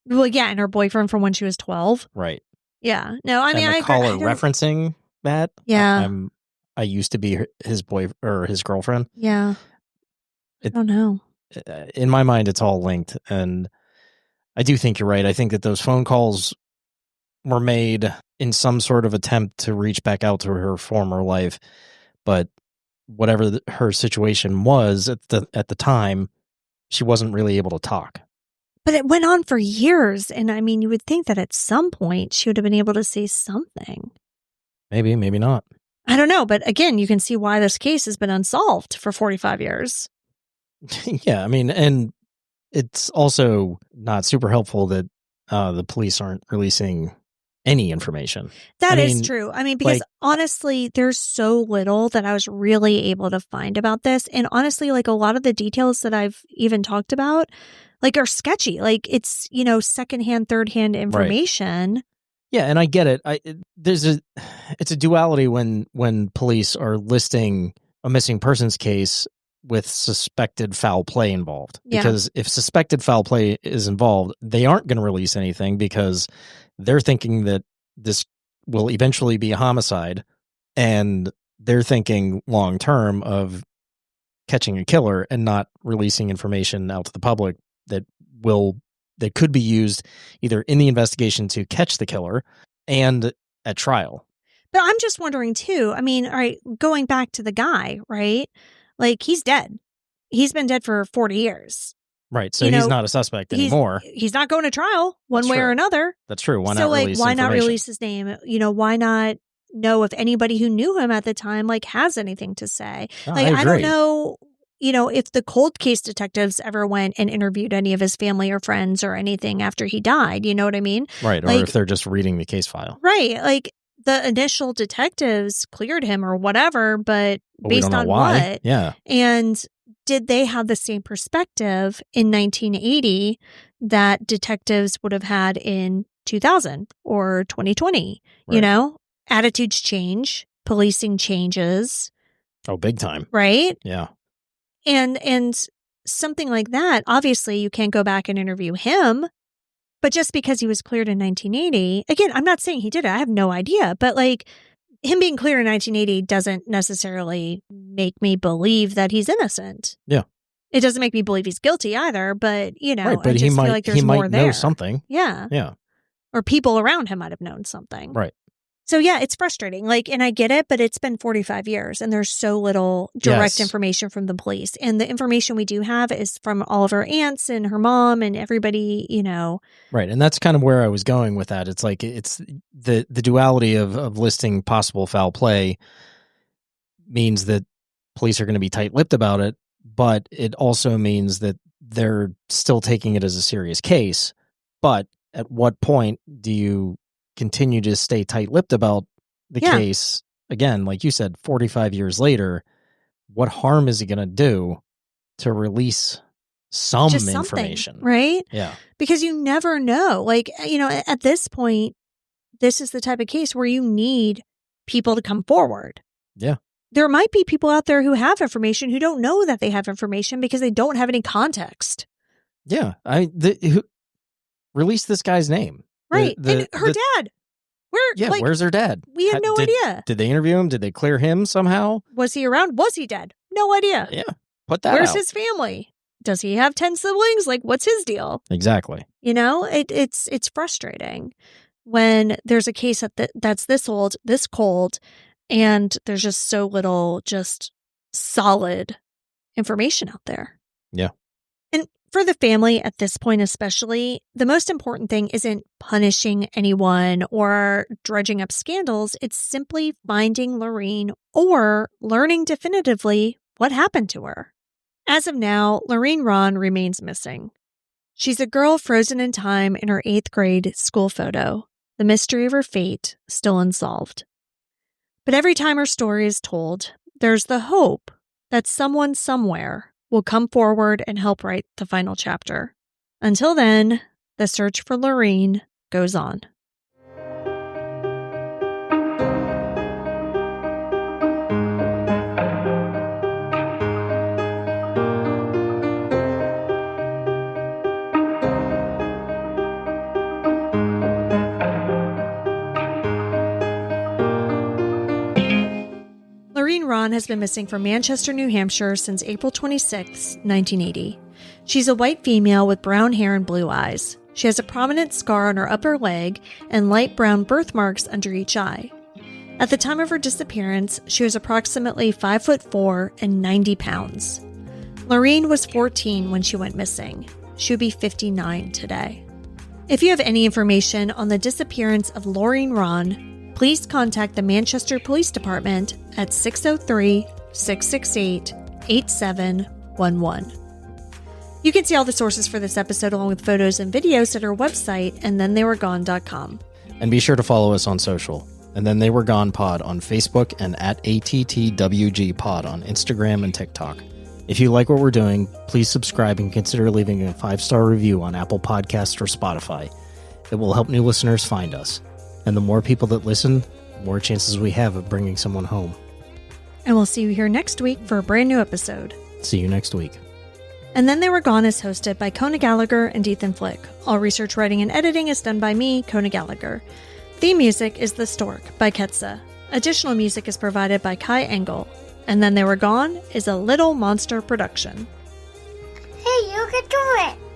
Well, yeah, and her boyfriend from when she was 12. Right. Yeah. No, I mean, I call her referencing that. Yeah. I used to be his boy or his girlfriend. Yeah. I don't know. In my mind, it's all linked. And I do think you're right. I think that those phone calls were made in some sort of attempt to reach back out to her former life. But whatever her situation was at the time, she wasn't really able to talk. But it went on for years. And I mean, you would think that at some point she would have been able to say something. Maybe, maybe not. I don't know. But again, you can see why this case has been unsolved for 45 years. Yeah, I mean, and it's also not super helpful that the police aren't releasing any information. That is true. I mean, because honestly, there's so little that I was really able to find about this. And honestly, like a lot of the details that I've even talked about, like are sketchy. Like it's, you know, secondhand, thirdhand information. Right. Yeah, and I get it. It's a duality when police are listing a missing persons case with suspected foul play involved. Yeah. Because if suspected foul play is involved, they aren't going to release anything because they're thinking that this will eventually be a homicide, and they're thinking long term of catching a killer and not releasing information out to the public that could be used either in the investigation to catch the killer and at trial. But I'm just wondering too, I mean, all right, going back to the guy, right? Like, he's dead. He's been dead for 40 years. Right. So he's not a suspect anymore. He's not going to trial one way or another. That's true. Why not release his name? Why not know if anybody who knew him at the time, has anything to say? I don't know, if the cold case detectives ever went and interviewed any of his family or friends or anything after he died. You know what I mean? Right. Or if they're just reading the case file. Right. The initial detectives cleared him or whatever, but based on why. what? Yeah. And did they have the same perspective in 1980 that detectives would have had in 2000 or 2020? Right. Attitudes change, policing changes. Oh, big time. Right? Yeah. And something like that, obviously you can't go back and interview him, but just because he was cleared in 1980, again, I'm not saying he did it. I have no idea, but him being cleared in 1980 doesn't necessarily make me believe that he's innocent. Yeah. It doesn't make me believe he's guilty either, but right, but I just feel like there's more there. Know something. Yeah. Yeah. Or people around him might have known something. Right. So yeah, it's frustrating. And I get it, but it's been 45 years and there's so little direct information from the police. And the information we do have is from all of her aunts and her mom and everybody, Right. And that's kind of where I was going with that. It's it's the duality of listing possible foul play means that police are going to be tight-lipped about it, but it also means that they're still taking it as a serious case. But at what point do you continue to stay tight-lipped about the case? Again, like you said, 45 years later, what harm is it going to do to release some information? Right? Yeah. Because you never know. At this point, this is the type of case where you need people to come forward. Yeah. There might be people out there who have information who don't know that they have information because they don't have any context. Yeah. Release this guy's name. Right. And her dad. Where's her dad? We had no idea. Did they interview him? Did they clear him somehow? Was he around? Was he dead? No idea. Yeah. Put that Where's out. his family? Does he have 10 siblings? What's his deal? Exactly. It's frustrating when there's a case that's this old, this cold, and there's just so little just solid information out there. Yeah. And for the family at this point especially, the most important thing isn't punishing anyone or dredging up scandals. It's simply finding Laureen or learning definitively what happened to her. As of now, Laureen Rahn remains missing. She's a girl frozen in time in her 8th grade school photo, the mystery of her fate still unsolved. But every time her story is told, there's the hope that someone somewhere will come forward and help write the final chapter. Until then, the search for Laureen goes on. Laureen Rahn has been missing from Manchester, New Hampshire since April 26, 1980. She's a white female with brown hair and blue eyes. She has a prominent scar on her upper leg and light brown birthmarks under each eye. At the time of her disappearance, she was approximately 5'4" and 90 pounds. Laureen was 14 when she went missing. She would be 59 today. If you have any information on the disappearance of Laureen Rahn, please contact the Manchester Police Department at 603-668-8711. You can see all the sources for this episode along with photos and videos at our website, andthentheyweregone.com. And be sure to follow us on social. And Then They Were Gone Pod on Facebook and at ATTWG Pod on Instagram and TikTok. If you like what we're doing, please subscribe and consider leaving a 5-star review on Apple Podcasts or Spotify. It will help new listeners find us. And the more people that listen, the more chances we have of bringing someone home. And we'll see you here next week for a brand new episode. See you next week. And Then They Were Gone is hosted by Kona Gallagher and Ethan Flick. All research, writing, and editing is done by me, Kona Gallagher. Theme music is The Stork by Ketsa. Additional music is provided by Kai Engel. And Then They Were Gone is a Little Monster production. Hey, you can do it!